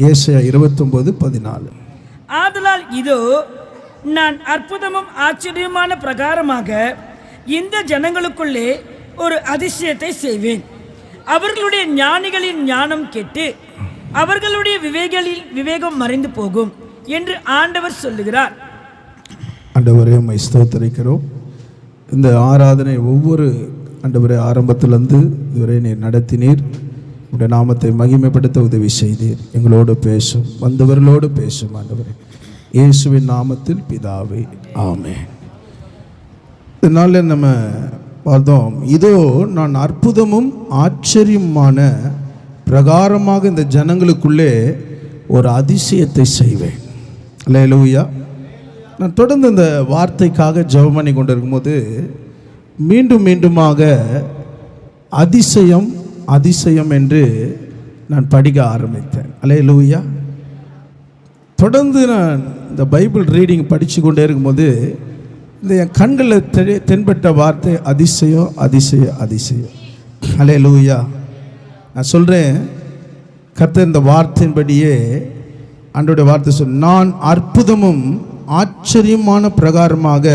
ஏசாயா 29:14. ஆதலால் இதோ நான் அற்புதமும் ஆச்சரியமான பிரகாரமாக இந்த ஜனங்களுக்குள்ளே ஒரு அதிசயத்தை செய்வேன். அவர்களுடைய ஞானிகளின் ஞானம் கெட்டு அவர்களுடைய விவேகம் மறைந்து போகும் என்று ஆண்டவர் சொல்லுகிறார். ஆண்டவரே உம்மை ஸ்தோத்திரிக்கிறோம். இந்த ஆராதனை ஒவ்வொரு ஆண்டவரே ஆரம்பத்திலிருந்து இதுவரை நீர் நடத்தினீர். உடைய நாமத்தை மகிமைப்படுத்த உதவி செய்தீர். எங்களோடு பேசும், வந்தவர்களோடு பேசும் ஆண்டவரே, இயேசுவின் நாமத்தில் பிதாவே, ஆமென். இதனால நம்ம பார்த்தோம், இதோ நான் அற்புதமும் ஆச்சரியமான பிரகாரமாக இந்த ஜனங்களுக்குள்ளே ஒரு அதிசயத்தை செய்வேன். அல்லேலூயா. நான் தொடர்ந்து இந்த வார்த்தைக்காக ஜெபம் பண்ணி கொண்டிருக்கும்போது மீண்டும் மீண்டுமாக அதிசயம் அதிசயம் என்று நான் படிக்க ஆரம்பித்தேன். அல்லேலூயா. தொடர்ந்து நான் இந்த பைபிள் ரீடிங் படித்து கொண்டே இருக்கும்போது இந்த என் கண்களில் தென்பட்ட வார்த்தை அதிசயம் அதிசயம் அதிசயம். அல்லேலூயா. நான் சொல்கிறேன், கர்த்தர் இந்த வார்த்தையின்படியே ஆண்டவருடைய வார்த்தை சொல், நான் அற்புதமும் ஆச்சரியமான பிரகாரமாக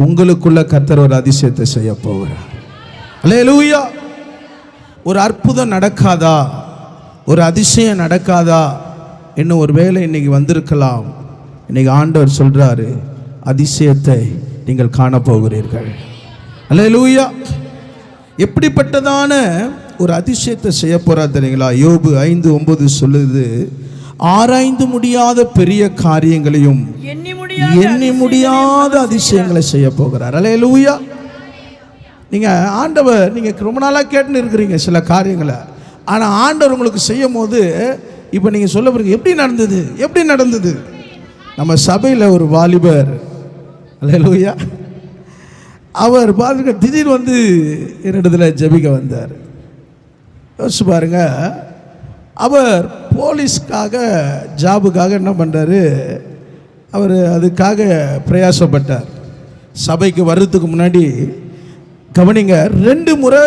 உங்களுக்குள்ள கர்த்தர் ஒரு அதிசயத்தை செய்ய போகிறார். அல்லேலூயா. ஒரு அற்புதம் நடக்காதா, ஒரு அதிசயம் நடக்காதா இன்னும் ஒரு வேளை இன்னைக்கு வந்திருக்கலாம். இன்னைக்கு ஆண்டவர் சொல்றாரு, அதிசயத்தை நீங்கள் காணப்போகிறீர்கள். அல்லேலூயா. எப்படிப்பட்டதான ஒரு அதிசயத்தை செய்ய போறார் தெரியுங்களா? யோபு 5:9 சொல்லுது, ஆராய்ந்து முடியாத பெரிய காரியங்களையும் எண்ணி முடியாத அதிசயங்களை செய்ய போகிறார். அல்லேலூயா. நீங்கள் ஆண்டவர், நீங்கள் ரொம்ப நாளாக கேட்டுன்னு இருக்கிறீங்க சில காரியங்களை, ஆனால் ஆண்டவர் உங்களுக்கு செய்யும் போது இப்போ நீங்கள் சொல்ல போகிறீங்க, எப்படி நடந்தது. நம்ம சபையில் ஒரு வாலிபர், அல்லேலூயா, அவர் பாருங்க திடீர்னு வந்து என்னிடத்தில் ஜெபிக்க வந்தார். யோசிச்சு பாருங்க, அவர் போலீஸ்க்காக ஜாபுக்காக என்ன பண்ணுறாரு, அவர் அதுக்காக பிரயாசப்பட்டார். சபைக்கு வர்றதுக்கு முன்னாடி கவனிங்க, 2 முறை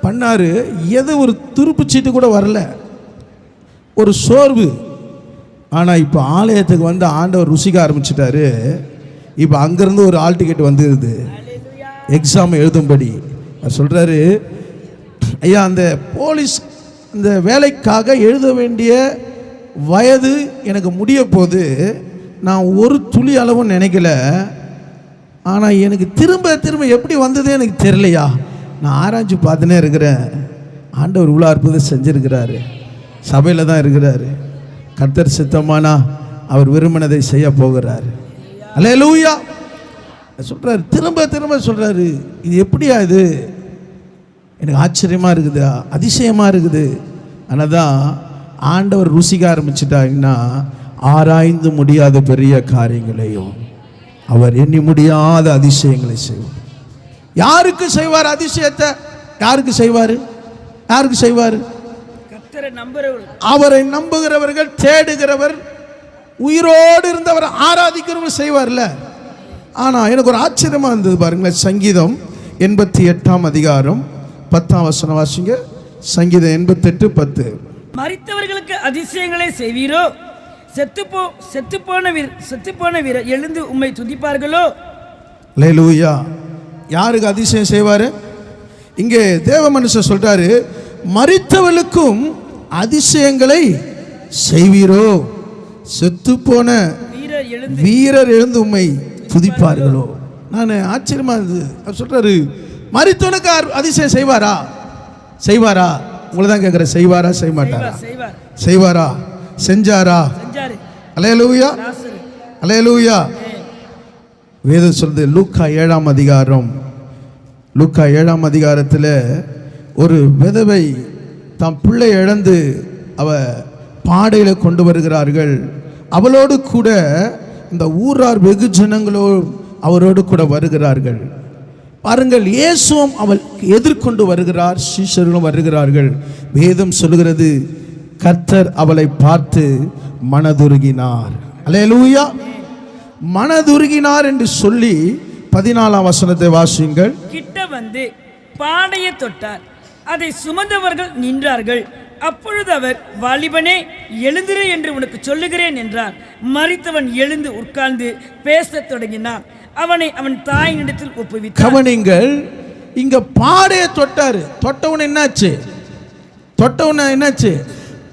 பண்ணார். எது ஒரு துருப்புச்சீட்டு கூட வரல, ஒரு சோர்வு. ஆனால் இப்போ ஆலயத்துக்கு வந்து ஆண்டவர் ருசிக்க ஆரம்பிச்சிட்டாரு. இப்போ அங்கேருந்து ஒரு ஆல் டிக்கெட் வந்துடுது எக்ஸாம் எழுதும்படி. அவர் சொல்கிறாரு, ஐயா அந்த போலீஸ் இந்த வேலைக்காக எழுத வேண்டிய வயது எனக்கு முடிய போது, நான் ஒரு துளி அளவும் நினைக்கல. ஆனால் எனக்கு திரும்ப எப்படி வந்ததே எனக்கு தெரியலையா. நான் ஆராய்ச்சி பார்த்துனே இருக்கிறேன். ஆண்டவர் இவ்வளோ அற்புதம் செஞ்சுருக்கிறாரு. சபையில் தான் இருக்கிறாரு. கர்த்தர் சித்தமானா அவர் விரும்பினதை செய்ய போகிறார். அல்லேலூயா. சொல்கிறாரு, திரும்ப சொல்கிறாரு, இது எப்படியா, இது எனக்கு ஆச்சரியமாக இருக்குது, அதிசயமாக இருக்குது. ஆனால் தான் ஆண்டவர் ருசிக்க ஆரம்பிச்சிட்டாங்கன்னா ஆராய்ந்து முடியாத பெரிய காரியங்களையும் அவர் எண்ணி முடியாத அதிசயங்களை செய்வார். யாருக்கு செய்வார் அதிசயத்தை? யாருக்கு செய்வார்? அவரை நம்புகிறவர்கள், தேடுகிறவர், உயிரோடு இருந்தவர் ஆராதிக்கிறவர் செய்வார்ல. ஆனால் எனக்கு ஒரு ஆச்சரியமாக இருந்தது பாருங்களேன். சங்கீதம் 88 10 வாசிங்க. சங்கீதம் 88:10. மரித்தவர்களுக்கு அதிசயங்களை செய்வீரோ? செத்துப்போன வீரர் எழுந்து உம்மை துதிப்பார்களோ? அல்லேலூயா. யாருக்கு அதிசயம் செய்வாரு? இங்கே தேவ மனுஷன் சொல்றாரு, மரித்தவர்களுக்கும் அதிசயங்களை செய்வீரோ? செத்துப்போன வீரர் எழுந்து உம்மை துதிப்பார்களோ? நான் ஆச்சரியமா இருந்தது. அவர் சொல்றாரு, மரித்தவனுக்கு அதிசயம் செய்வாரா? உங்களை தான் கேட்குறேன், செய்வாரா செய்ய மாட்டாரா? செய்வாரா? செஞ்சாரா? அல்லேலூயா. அல்லேலூயா. வேதம் சொல்றது, லூக்கா 7 அதிகாரத்தில் ஒரு விதவை தாம் பிள்ளை இழந்து அவ பாடையில் கொண்டு வருகிறார்கள். அவளோடு கூட இந்த ஊரார் வெகு ஜனங்களோ அவரோடு கூட வருகிறார்கள். பாருங்கள், இயேசுவும் அவள் எதிர்கொண்டு வருகிறார், சீஷர்களும் வருகிறார்கள். வேதம் சொல்கிறது, கர்த்தர் அவளை பார்த்து மனதுருகினார். அல்லேலூயா. மனதுருகினார் என்று சொல்லி 14ஆம் வசனத்தை வாசியுங்கள். கிட்ட வந்து பானையை தொட்டார், அதை சுமந்தவர்கள் நின்றார்கள். அப்பொழுது அவர், வாலிபனே எழுந்திரு என்று உனக்கு சொல்லுகிறேன் என்றார். மரித்தவன் எழுந்து உட்கார்ந்து பேசத் தொடங்கினான். அவனை அவன் தாயினிடத்தில் ஒப்புவித்தார். கவனிங்கள், இங்க பாடையை தொட்டாரு. தொட்டவன் என்னாச்சு?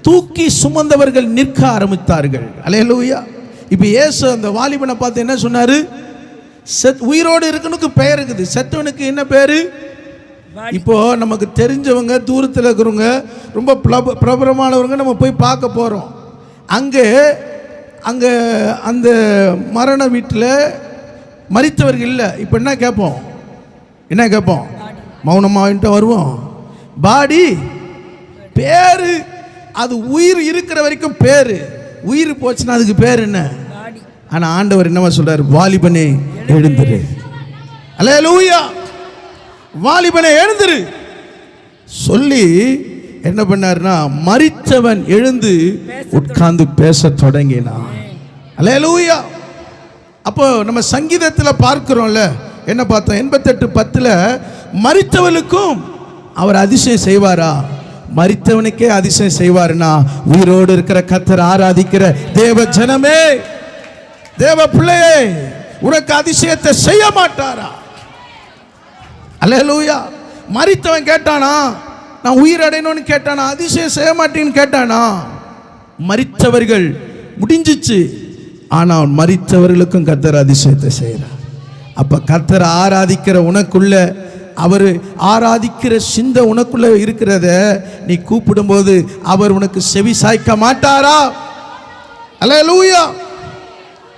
தூக்கி சுமந்தவர்கள் நிற்க ஆரம்பித்தார்கள். அல்லேலூயா. இப்ப இயேசு அந்த வாலிபனை பார்த்து என்ன சொன்னாரு? உயிரோடு இருக்கனுக்கு பெயர் இருக்குது, செத்தவனுக்கு என்ன பேரு? இப்போ நமக்கு தெரிஞ்சவங்க, தூரத்தில் இருக்கிறவங்க, ரொம்ப பிரபலமானவங்க நம்ம போய் பார்க்க போறோம். அங்கே அந்த மரண வீட்டில் மரித்தவர்கள் இல்லை. இப்போ என்ன கேட்போம்? மௌனமாகிட்டு வருவோம். பாடி பேரு, அது உயிர் இருக்கிற வரைக்கும் பேரு. உயிர் போச்சுன்னா அதுக்கு பேர் என்ன? ஆனா ஆண்டவர் என்னவா சொல்றாரு? வாலிபனே எழுந்திரு. அல்லேலூயா. வாலிபனே எழுந்திரு சொல்லி என்ன பண்ணாருன்னா, மரித்தவன் எழுந்து உட்கார்ந்து பேச தொடங்கினான். அல்லேலூயா. அப்போ நம்ம சங்கீதத்தில் பார்க்கிறோம்ல, என்ன பார்த்தோம்? 88:10 மரித்தவனுக்கும் அவர் அதிசயம் செய்வாரா? மரித்தவனுக்கே அதிசயம் செய்வாருன்னா, உயிரோடு இருக்கிற கர்த்தர் ஆராதிக்கிற தேவ ஜனமே, தேவ பிள்ளையே, உனக்கு அதிசயத்தை செய்ய மாட்டாரா? அல்லேலூயா. மரித்தவன் கேட்டானா, நான் உயிர் அடையணும்னு கேட்டானா? அதிசயம் செய்ய மாட்டேன்னு கேட்டானா? மரித்தவர்கள் முடிஞ்சிச்சு, ஆனால் மரித்தவர்களுக்கும் கர்த்தர் அதிசயத்தை செய்கிறார். அப்ப கர்த்தர் ஆராதிக்கிற உனக்குள்ள, அவர் ஆராதிக்கிற சிந்தை உனக்குள்ள இருக்கிறத நீ கூப்பிடும்போது அவர் உனக்கு செவி சாய்க்க மாட்டாரா? அல்லேலூயா.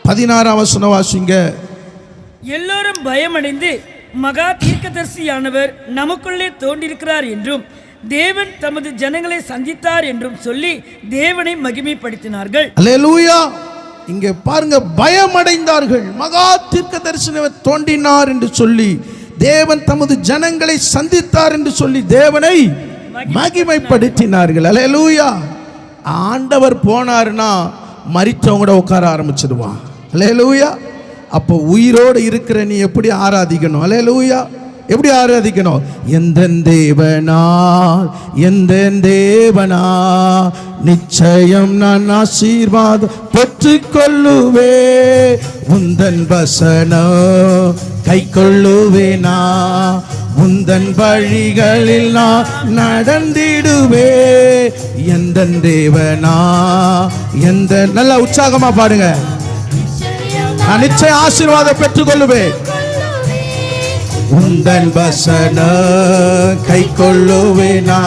16ஆம் வசனம் வாசிங்க. எல்லோரும் பயமடைந்து, மகா தீர்க்கதரிசியானவர் நமக்குள்ளே தோன்றியிருக்கிறார் என்றும் தேவன் தமது ஜனங்களை சந்தித்தார் என்றும் சொல்லி தேவனை மகிமைப்படுத்தினார்கள். அல்லேலூயா. இங்கே பாருங்க, பயமடைந்தார்கள். மகா தீர்க்கதரிசியானவர் தோன்றினார் என்று சொல்லி, தேவன் தமது ஜனங்களை சந்தித்தார் என்று சொல்லி தேவனை மகிமைப்படுத்தினார்கள். அல்லேலூயா. ஆண்டவர் போனார்னா மரித்தவங்க கூட உட்கார ஆரம்பிச்சிடுவான். அல்லேலூயா. அப்போ உயிரோடு இருக்கிற நீ எப்படி ஆராதிக்கணும்? அல்லேலூயா. எப்படி ஆராதிக்கணும்? எந்த தேவனா நிச்சயம் நான் ஆசீர்வாதம் பெற்றுக்கொள்ளுவே, உந்தன் வசனம் கை கொள்ளுவேனா, உந்தன் வழிகளில் நான் நடந்திடுவே. எந்த தேவனா, எந்த, நல்ல உற்சாகமா பாடுங்க. நான் நிச்சயம் ஆசீர்வாதம் பெற்றுக்கொள்ளுவேன், உந்தன் வசனம் கை கொள்ளுவேனா,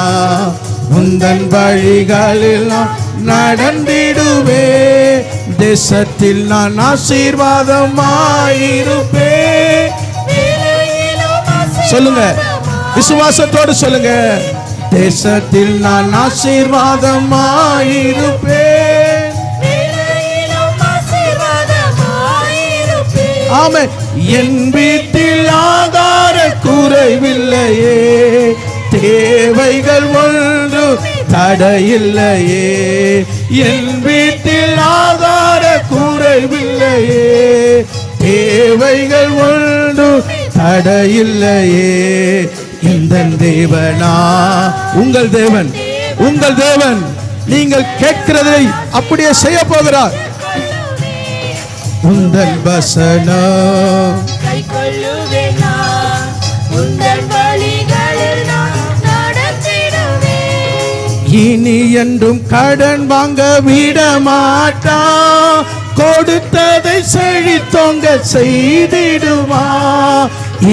உந்தன் வழிகளில் நான் நடந்திடுவே. தேசத்தில் நான் ஆசீர்வாதமாயிருப்பே. சொல்லுங்க, விசுவாசத்தோடு சொல்லுங்க. தேசத்தில் நான் ஆசீர்வாதமாயிருப்பே. ஆமென். என் வீட்டில் ஆகார குறைவில்லையே, தேவைகள் ஒன்று தடையில்லையே. என் வீட்டில் ஆகார குறைவில்லையே, தேவைகள் ஒன்று தடையில்லையே. இந்த தேவனா, உங்கள் தேவன், உங்கள் தேவன் நீங்கள் கேட்கிறதை அப்படியே செய்ய போகிறார். உந்தன் வசனம் கை கொள்ளுவேனா, உந்தன் வழிகளில் நான் நடந்திடுவேன். இனி என்றும் கடன் வாங்க விட மாட்டான், கொடுத்ததை செழித்தோங்க செய்திடுவா.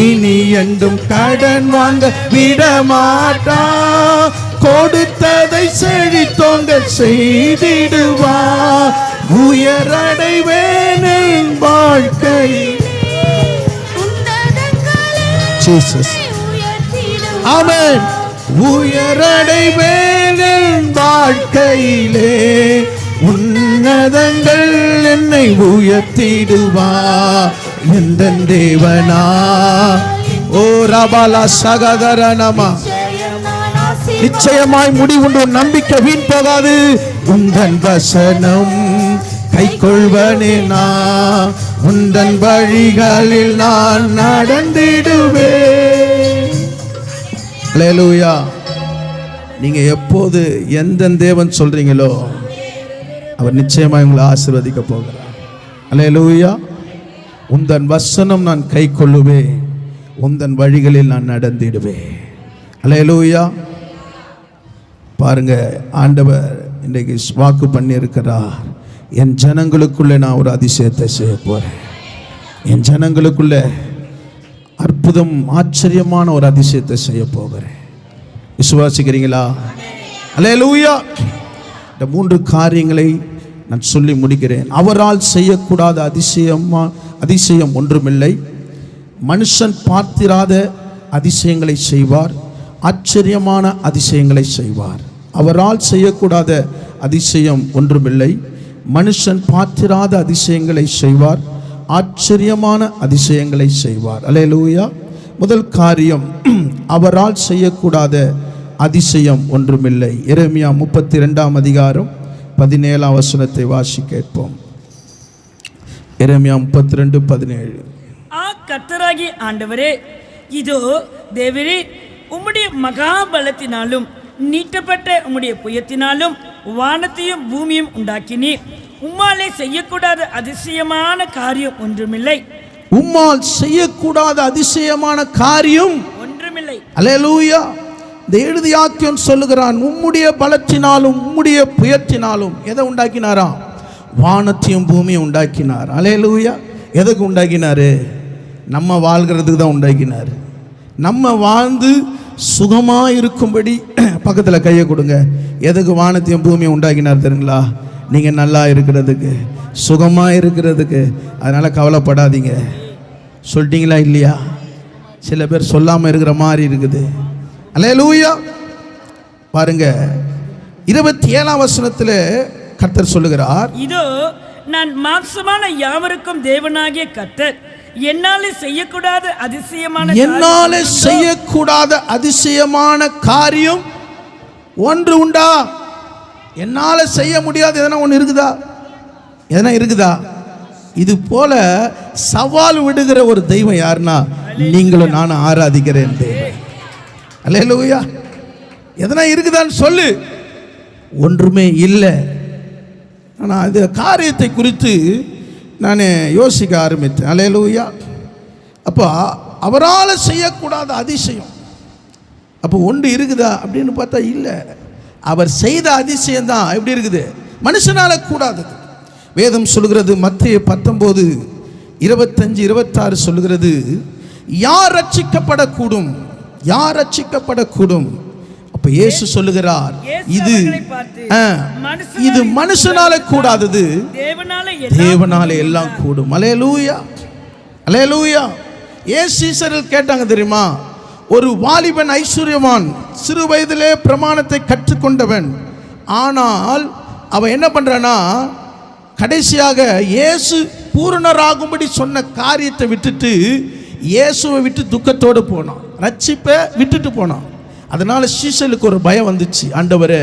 இனி என்றும் கடன் வாங்க விட மாட்டான், கொடுத்ததை செழித்தோங்க செய்திடுவா. உயரடைவேன் என் வாழ்க்கை. ஜீசஸ். ஆமென். உயரடைவேன் என் வாழ்க்கையிலே, உன்னதங்கள் என்னை உயர்த்திடுவா. எந்த தேவனா ஓ ரபாலா சகதரனமா. நிச்சயமாய் முடிவுண்டு, நம்பிக்கை வீண் போகாது. உந்தன் வசனம் கைக்கொள்வனே நான், உந்தன் வழிகளில் நான் நடந்திடுவேன். அல்லேலூயா. நீங்க எப்போது எந்த தேவன் சொல்றீங்களோ அவர் நிச்சயமாய் உங்களை ஆசீர்வதிக்க போகிறார். அல்லேலூயா. உந்தன் வசனம் நான் கைக்கொள்ளுவேன், உந்தன் வழிகளில் நான் நடந்திடுவேன். அல்லேலூயா. பாருங்க, ஆண்டவர் இன்றைக்கு வாக்கு பண்ணி இருக்கிறார். என் ஜனங்களுக்குள்ளே நான் ஒரு அதிசயத்தை செய்ய போறேன். என் ஜனங்களுக்குள்ள அற்புதம், ஆச்சரியமான ஒரு அதிசயத்தை செய்ய போகிறேன். விசுவாசிக்கிறீங்களா? அல்லேலூயா. இந்த 3 காரியங்களை நான் சொல்லி முடிக்கிறேன். அவரால் செய்யக்கூடாத அதிசயம் ஒன்றுமில்லை. மனுஷன் பார்த்திராத அதிசயங்களை செய்வார், ஆச்சரியமான அதிசயங்களை செய்வார். அவரால் செய்யக்கூடாத அதிசயம் ஒன்றுமில்லை. மனுஷன் பார்த்திராத அதிசயங்களை செய்வார், ஆச்சரியமான அதிசயங்களை செய்வார். அல்லேலூயா. முதல் காரியம், அவரால் செய்யக்கூடாத அதிசயம் ஒன்றுமில்லை. எரேமியா 32 அதிகாரம் 17 வசனத்தை வாசி கேட்போம். எரேமியா 32:17. கர்த்தராகிய ஆண்டவரே, இதோ தேவரே, உம்முடைய மகாபலத்தினாலும் நீட்டப்பட்ட உம்முடைய புயத்தினாலும் வானத்தையும் பூமியும் உண்டாக்கினீர். உம்மாலே செய்யக்கூடாத அதிசயமான காரியம் ஒன்றுமில்லை. உம்மால் செய்யக்கூடாத அதிசயமான காரியம் ஒன்றுமில்லை. அல்லேலூயா. இந்த எழுதியாக்கியன் சொல்லுகிறான், உம்முடைய பலத்தினாலும் உம்முடைய புயத்தினாலும் எதை உண்டாக்கினாரா? வானத்தையும் பூமியை உண்டாக்கினார். அல்லேலூயா. எதுக்கு உண்டாக்கினாரு? நம்ம வாழ்கிறதுக்கு தான் உண்டாக்கினார். நம்ம வாழ்ந்து சுகமாக இருக்கும்படி. பக்கத்தில் கையை கொடுங்க. எதுக்கு வானத்தையும் பூமியை உண்டாக்கினார் தெரியுங்களா? நீங்கள் நல்லா இருக்கிறதுக்கு, சுகமாக இருக்கிறதுக்கு. அதனால் கவலைப்படாதீங்க. சொல்லிட்டீங்களா இல்லையா? சில பேர் சொல்லாமல் இருக்கிற மாதிரி இருக்குது. அல்லேலூயா. பாருங்க, 27 வசனத்தில் கர்த்தர் சொல்லுகிறார், இதோ நான் மாம்சமான யாவருக்கும் தேவனாகிய கர்த்தர், என்னாலே செய்யக்கூடாத அதிசயமான காரியம் ஒன்று உண்டா? என்னால செய்ய முடியாது எதனா ஒன்று இருக்குதா? எதனா இருக்குதா? இது போல சவால் விடுகிற ஒரு தெய்வம் யாருன்னா நீங்களும் நானும் ஆராதிக்கிறேன் தெய்வம். அல்லேலூயா. எதனா இருக்குதான்னு சொல்லு. ஒன்றுமே இல்லை. ஆனால் இந்த காரியத்தை குறித்து நான் யோசிக்க ஆரம்பித்தேன். அல்லேலூயா. அப்போ அவரால் செய்யக்கூடாத அதிசயம் அப்போ ஒன்று இருக்குதா அப்படின்னு பார்த்தா இல்லை. அவர் செய்த அதிசயம் தான் எப்படி இருக்குது? மனுஷனால கூடாதது. வேதம் சொல்கிறது, மத்தேயு 19:25-26 சொல்லுகிறது, யார் ரட்சிக்கப்படக்கூடும்? யார் ரட்சிக்கப்படக்கூடும்? அப்ப இயேசு சொல்லுகிறார், இது மனுஷனால கூடாதது, தேவனாலே எல்லாம் கூடும். அல்லேலூயா. அல்லேலூயா. ஏன் சீசர்கள் கேட்டாங்க தெரியுமா? ஒரு வாலிபன் ஐஸ்வர்யவான், சிறு வயதிலே பிரமாணத்தை கற்றுக்கொண்டவன். ஆனால் அவன் என்ன பண்றானா, கடைசியாக இயேசு பூரணராகும்படி சொன்ன காரியத்தை விட்டுட்டு இயேசுவை விட்டு துக்கத்தோடு போனான். ரட்சிப்பை விட்டுட்டு போனான். அதனால சீசலுக்கு ஒரு பயம் வந்துச்சு. ஆண்டவரே,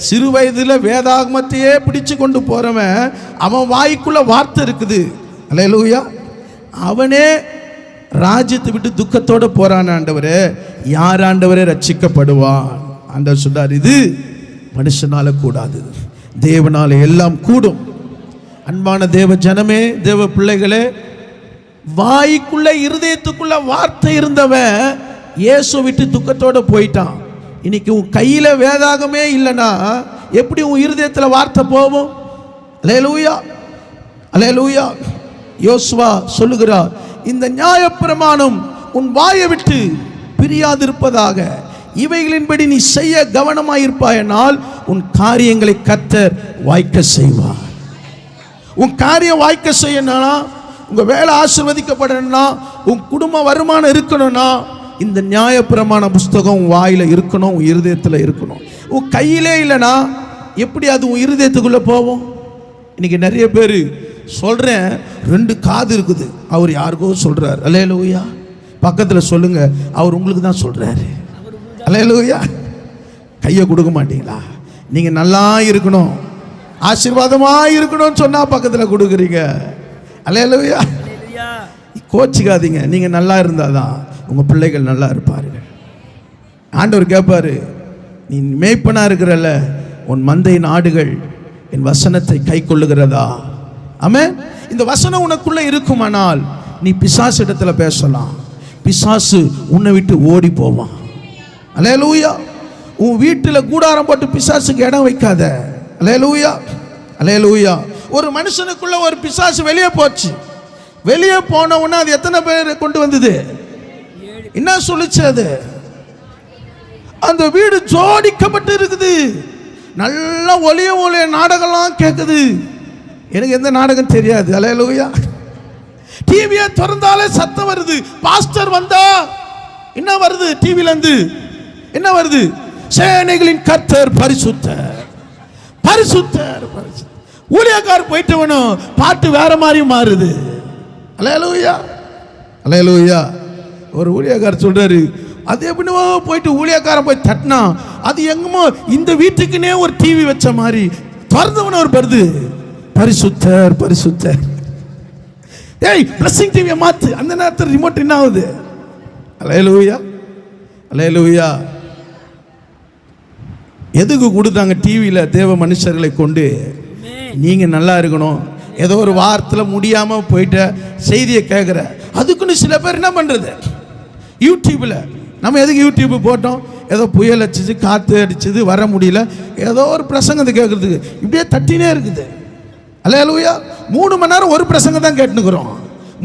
சிறு வயதில் வேதாகமத்தையே பிடிச்சு கொண்டு போறவன், அவன் வாய்க்குள்ள வார்த்தை இருக்குது. அல்லேலூயா. அவனே ராஜ்யத்தை விட்டு துக்கத்தோடு போறான். ஆண்டவரே, யார் ஆண்டவரே ரட்சிக்கப்படுவான்? ஆண்டவர் சொல்றார், இது மனுஷனால கூடாது, தேவனால எல்லாம் கூடும். அன்பான தேவ ஜனமே, தேவ பிள்ளைகளே, வாய்க்குள்ள இருதயத்துக்குள்ள வார்த்தை இருந்தவன் இயேசு விட்டு துக்கத்தோடு போயிட்டான். இன்னைக்கு உன் கையில வேதாகமே இல்லைன்னா எப்படி உன் இருதயத்தில் வார்த்தை போகும்? அல்லேலூயா. அல்லேலூயா. யோசுவா சொல்லுகிறார், இந்த நியாயப்பிரமாணம் உன் வாயை விட்டு பிரியாதிருப்பதாக, இவைகளின்படி நீ செய்ய கவனமாயிருப்பாயனால் உன் காரியங்களை கர்த்தர் வாய்க்க செய்வார். உன் காரியம் வாய்க்க செய்யணும்னா, உங்க வேலை ஆசீர்வதிக்கப்படணும்னா, உன் குடும்ப வருமானம் இருக்கணும்னா, இந்த நியாயப்பிரமாண புஸ்தகம் உன் வாயில இருக்கணும், உன் இருதயத்தில் இருக்கணும். உன் கையிலே இல்லைனா எப்படி அது உன் இருதயத்துக்குள்ள போவோம்? இன்னைக்கு நிறைய பேர் சொல்றேன், 2 காது இருக்குது, அவர் யாருக்கோ சொல்றார். அல்லேலூயா. பக்கத்தில் சொல்லுங்க, அவர் உங்களுக்கு தான் சொல்றாரு. அல்லேலூயா. கையை கொடுக்க மாட்டீங்களா? நீங்க நல்லா இருக்கணும், ஆசீர்வாதமா இருக்கணும்னு சொன்னா பக்கத்தில் கொடுக்குறீங்க. அல்லேலூயா. கோச்சிக்காதீங்க. நீங்க நல்லா இருந்தாதான் உங்க பிள்ளைகள் நல்லா இருப்பார்கள். ஆண்டவர் கேட்பாரு, நீ மேய்ப்பனா இருக்கிறல்ல, உன் மந்தையின் ஆடுகள் என் வசனத்தை கை கொள்ளுகிறதா? ஆமென். இந்த வசனம் உனக்குள்ள இருக்குமானால் நீ பிசாசு இடத்துல பேசலாம், பிசாசு உன்னை விட்டு ஓடி போவான். அல்லேலூயா. உன் வீட்டில் கூடாரம் போட்டு பிசாசுக்கு இடம் வைக்காத. அல்லேலூயா. அல்லேலூயா. ஒரு மனுஷனுக்குள்ள ஒரு பிசாசு வெளியே போச்சு. வெளியே போன உடனே அது எத்தனை பேர் கொண்டு வந்தது? என்ன சொல்லுச்சு? அது அந்த வீடு ஜோடிக்கப்பட்டு இருக்குது. நல்ல ஒளிய நாடகம்லாம் கேட்குது. எனக்கு எந்த நாடகம் தெரியாது. அல்லேலூயா. டிவியை திறந்தாலே சத்தம் வருது. பாஸ்டர் வந்தா என்ன வருது? டிவில இருந்து என்ன வருது? சேனைகளின் கர்த்தர் பரிசுத்தர், பரிசுத்தர், பரிசுத்தர். ஊழியக்காரர் போயிட்டவனும் பாட்டு வேற மாதிரி மாறுது. அல்லேலூயா. அல்லேலூயா. ஒரு ஊழியக்காரர் சொல்றாரு, அது எப்படினோ போயிட்டு ஊழியக்காரன் போய் தட்டினா அது எங்கமோ இந்த வீட்டுக்குன்னே ஒரு டிவி வச்ச மாதிரி திறந்தவன ஒரு வருது, பரிசுத்தர், பரிசுத்தர். ஏய், பிளஸிங் டிவியை மாத்து. அந்த நேரத்தில் ரிமோட் என்ன ஆகுது? அல்லேலூயா. அல்லேலூயா. எதுக்கு கொடுத்தாங்க டிவியில்? தேவ மனுஷர்களை கொண்டு நீங்க நல்லா இருக்கணும். ஏதோ ஒரு வாரத்தில் முடியாம போயிட்ட செய்தியை கேட்குற, அதுக்குன்னு சில பேர் என்ன பண்றது? யூடியூப்ல நம்ம எதுக்கு யூடியூப் போட்டோம்? ஏதோ புயல் அடிச்சிச்சு, காற்று அடிச்சது, வர முடியல, ஏதோ ஒரு பிரசங்கத்தை கேட்கறதுக்கு இப்படியே தட்டினே இருக்குது. அல்லேலூயா. 3 மணி நேரம் ஒரு பிரசங்கம் தான் கேட்டுனுக்குறோம்.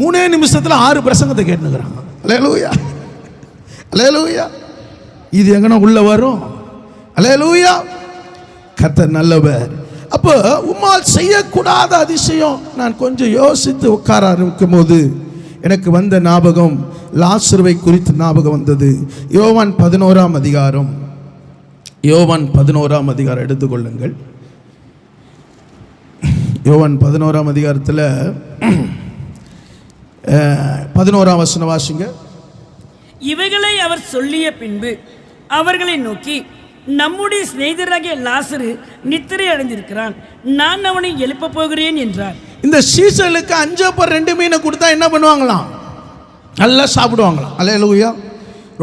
3 நிமிஷத்தில் 6 பிரசங்கத்தை கேட்டுனுக்குறோம். அல்லேலூயா. அல்லேலூயா. இது எங்கன்னா உள்ள வரும். அல்லேலூயா. கர்த்தர் நல்லவர். அப்போ உம்மால் செய்யக்கூடாத அதிசயம். நான் கொஞ்சம் யோசித்து உட்கார ஆரம்பிக்கும் போது எனக்கு வந்த ஞாபகம், லாசருவை குறித்து ஞாபகம் வந்தது. யோவான் 11ஆம் அதிகாரம், யோவான் 11ஆம் அதிகாரம் எடுத்துக்கொள்ளுங்கள். யோவான் 11ஆம் அதிகாரத்தில் 11ஆம் வசனம் வாசிங்க. இவைகளை அவர் சொல்லிய பின்பு அவர்களை நோக்கி, நம்முடைய சிநேகிதராகிய லாசரு நித்திரை அடைந்திருக்கிறான், நான் அவனை எழுப்ப போகிறேன் என்றார். இந்த சீசலுக்கு 5 அப்பம் 2 மீனை கொடுத்தா என்ன பண்ணுவாங்களாம்? நல்லா சாப்பிடுவாங்களாம். அல்லேலூயா.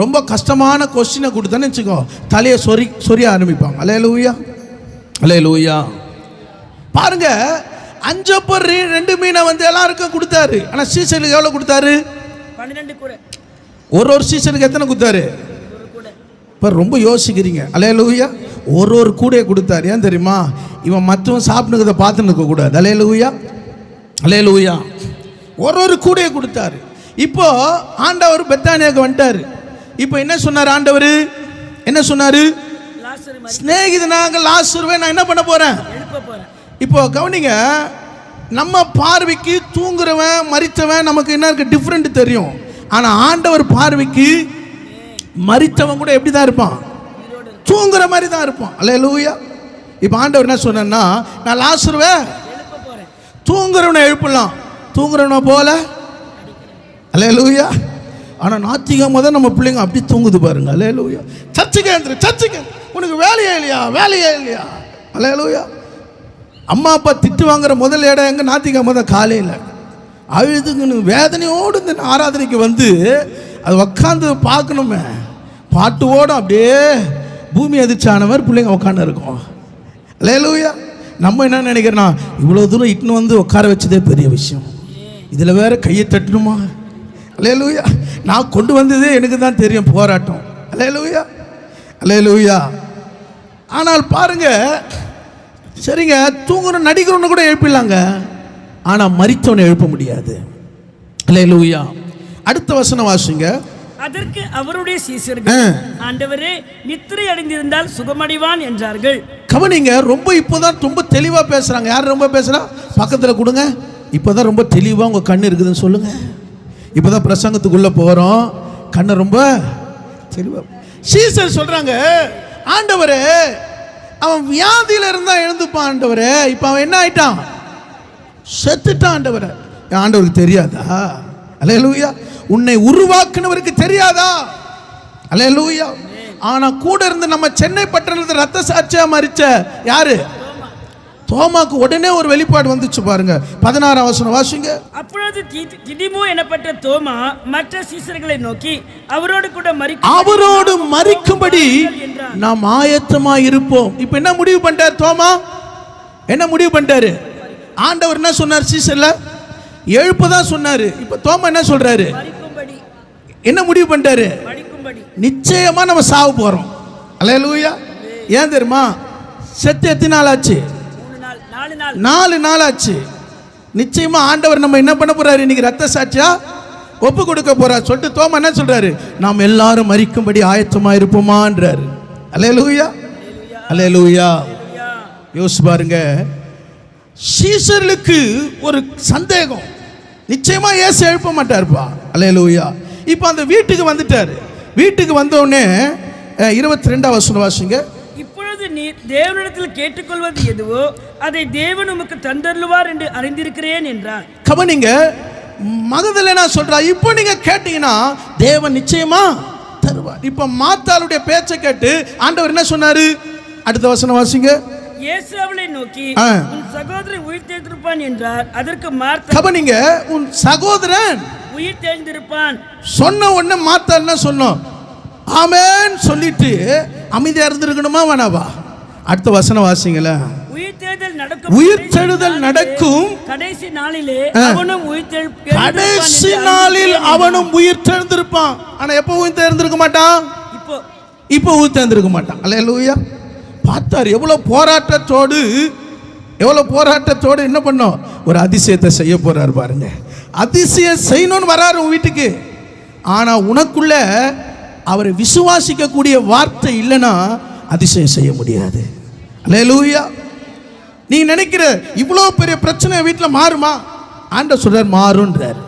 ரொம்ப கஷ்டமான கொஸ்டினை கொடுத்தான்னு வச்சுக்கோ, தலையை சொரிய ஆரம்பிப்பாங்க. அல்லேலூயா. அல்லேலூயா. பாருங்க, 5 அப்பம் 2 மீனை வந்து எல்லாருக்கும் கொடுத்தாரு. ஆனால் சீசலுக்கு எவ்வளோ கொடுத்தாரு? 12 கூட. ஒரு சீசனுக்கு எத்தனை கொடுத்தாரு? இப்போ ரொம்ப யோசிக்கிறீங்க. அல்லேலூயா. ஒரு கூடையை கொடுத்தாரு. ஏன் தெரியுமா? இவன் மற்றவன் சாப்பிட்டுக்கிறத பார்த்துன்னு இருக்கக்கூடாது. அல்லேலூயா. அல்லேலூயா. ஒரு கூடையை கொடுத்தாரு. இப்போ ஆண்டவர் பெத்தானியாவுக்கு வந்துட்டாரு. இப்போ என்ன சொன்னார் ஆண்டவர்? என்ன சொன்னாரு? சிநேகிதனாக லாசருவை நான் என்ன பண்ண போறேன்? இப்போ கவனிங்க, நம்ம பார்வைக்கு தூங்குறவன் மரித்தவன் நமக்கு என்ன இருக்கு? டிஃப்ரெண்ட் தெரியும். ஆனால் ஆண்டவர் பார்வைக்கு மரித்தவன் கூட எப்படி தான் இருப்பான்? தூங்குற மாதிரி தான் இருப்பான். அல்லேலூயா. இப்போ ஆண்டவர் என்ன சொன்னா, நான் லாசருவை தூங்குறவனை எழுப்பலாம், தூங்குறவனை போல. அல்லேலூயா. ஆனால் ஞாயிற்றுக்கிழமை தான் நம்ம பிள்ளைங்க அப்படி தூங்குது பாருங்க. அல்லேலூயா. சர்ச்சுக்கு எழுந்துரு, சர்ச்சுக்கு, உனக்கு வேலையே இல்லையா? வேலையே இல்லையா? அல்லேலூயா. அம்மா அப்பா திட்டு வாங்குற முதல் இடம் எங்க? ஞாயிற்றுக்கிழமை தான் காலையில் அழுதுங்கன்னு வேதனையோடு இந்த ஆராதனைக்கு வந்து அது உக்காந்து பார்க்கணுமே. பாட்டுவோடு அப்படியே பூமி அதிர்ச்சானவர் பிள்ளைங்க உட்காந்து இருக்கோம். அல்லேலூயா. நம்ம என்ன நினைக்கிறோன்னா, இவ்வளோ தூரம் இட்டுன்னு வந்து உட்கார வச்சதே பெரிய விஷயம், இதில் வேற கையை தட்டணுமா? அல்லேலூயா. நான் கொண்டு வந்ததே எனக்கு தான் தெரியும் போராட்டம். அல்லேலூயா. அல்லேலூயா. ஆனால் பாருங்க, சரிங்க, தூங்குற நடிக்கிறவனை கூட எழுப்பிடலாங்க, ஆனால் மரித்தவனை எழுப்ப முடியாது. அல்லேலூயா. அடுத்த வசனம் வாசிங்க. அதற்கு அவருடைய சீசர்கள், ஆண்டவரே, நித்திரை அடைந்திருந்தால் சுகமடைவான் என்றார்கள். கவனிங்க, ரொம்ப இப்போதான் ரொம்ப தெளிவா பேசுறாங்க. யார் ரொம்ப பேசுறா? பக்கத்துல கொடுங்க. இப்போதான் ரொம்ப தெளிவா உங்க கண்ணு இருக்குதுன்னு சொல்லுங்க. இப்போதான் பிரசங்கத்துக்குள்ள போறோம், கண்ணு ரொம்ப தெளிவா. சீசர் சொல்றாங்க, ஆண்டவரே, அவன் வியாதியில இருந்தா எழுந்துப்பான் ஆண்டவரே, இப்ப அவன் என்ன ஆயிட்டான்? செத்துட்டான் ஆண்டவரே. ஆண்டவருக்கு தெரியாதா? அல்லேலூயா. உன்னை உருவாக்குனவருக்கு தெரியாதா? அல்லேலூயா. ஆனா கூட இருந்து நம்ம சென்னை பட்டணத்துல ரத்த சாட்சியா மரிச்ச யாரு? தோமாக்கு உடனே ஒரு வெளிப்பாடு வந்துச்சு பாருங்க. 16ஆம் வசனம் வாசிங்க. அப்பொழுது திதிமு எனப்பட்ட தோமா மற்ற சீசர்களை நோக்கி அவரோடு மரிக்கும்படி நாம் ஆயத்தமா இருப்போம். இப்ப என்ன முடிவு பண்ணிட்டார் தோமா? என்ன முடிவு பண்ணிட்டாரு? ஆண்டவர் என்ன சொன்னார்? சீசர்ல எழுப்பதான் சொன்னாரு. இப்ப தோமா என்ன சொல்றாரு? என்ன முடிவு பண்ணிட்டாரு? நிச்சயமா நம்ம சாவு போறோம். அல்லேலூயா. ஏன் தெரியுமா? செத்து எத்தனை நாள் ஆச்சு? 4 நாள் ஆச்சு. நிச்சயமா ஆண்டவர் நம்ம என்ன பண்ண போறாரு? இன்னைக்கு ரத்த சாட்சியா ஒப்பு கொடுக்க போறார் சொல்லிட்டு தோமா என்ன சொல்றாரு? நாம் எல்லாரும் மரிக்கும்படி ஆயத்தமா இருப்போமான்றாரு. அல்லேலூயா, அல்லேலூயா. யோசிச்சு பாருங்க. சீசர்களுக்கு ஒரு சந்தேகம், நிச்சயமா இயேசு எழுப்ப மாட்டார்ப்பா. அல்லேலூயா. இப்போ அந்த வீட்டுக்கு வந்துட்டாரு. வீட்டுக்கு வந்த உடனே 22ஆம் வசனம் வாசிங்க. இப்பொழுது நீ தேவனிடத்தில் கேட்டுக்கொள்வது எதுவோ அதை தேவன் உமக்கு தந்தருளுவார் என்று அறிந்திருக்கிறேன் என்றார். கவனிங்க, மகதலேனா சொல்றா, இப்போ நீங்க கேட்டீங்கன்னா தேவன் நிச்சயமா தருவார். இப்போ மார்த்தாளுடைய பேச்சை கேட்டு ஆண்டவர் என்ன சொன்னாரு? அடுத்த வசனம் வாசிங்க. இயேசு அவளை நோக்கி உன் சகோதரன் உயிர் தெழுந்திருப்பான் என்றார். அதற்கு மார்த்தா, கவனிங்க, உன் சகோதரன் உயிர் தெழுந்திருப்பான் சொன்ன உடனே மார்த்தாள் என்ன சொன்னோம்? ஆமென் சொல்லிட்டு அமைதியா இருந்திருக்கணுமா வேணாவா? அடுத்த வசனம் வாசிங்கள. உயிர்த்தெழுதல் நடக்கும் கடைசி நாளிலே அவனும் கடைசி நாளில் அவனும் உயிர் தெழுந்திருப்பான். ஆனா எப்போ உயிர் தெழுந்திருக்க மாட்டான்? இப்போ உயிர் தெழுந்திருக்க மாட்டான். அல்லேலூயா. பார்த்தார் எவ்வளவு போராட்டத்தோடு என்ன பண்ணோம்? ஒரு அதிசயத்தை செய்ய போறாரு பாருங்க. அதிசயம் செய்யணும்னு வராரு உன் வீட்டுக்கு. ஆனா உனக்குள்ள அவரை விசுவாசிக்க கூடிய வார்த்தை இல்லைன்னா அதிசயம் செய்ய முடியாது. அல்லேலூயா. நீ நினைக்கிற இவ்வளோ பெரிய பிரச்சனை வீட்டில் மாறுமா? ஆண்டவர் சொல்றார் மாறுன்றார்.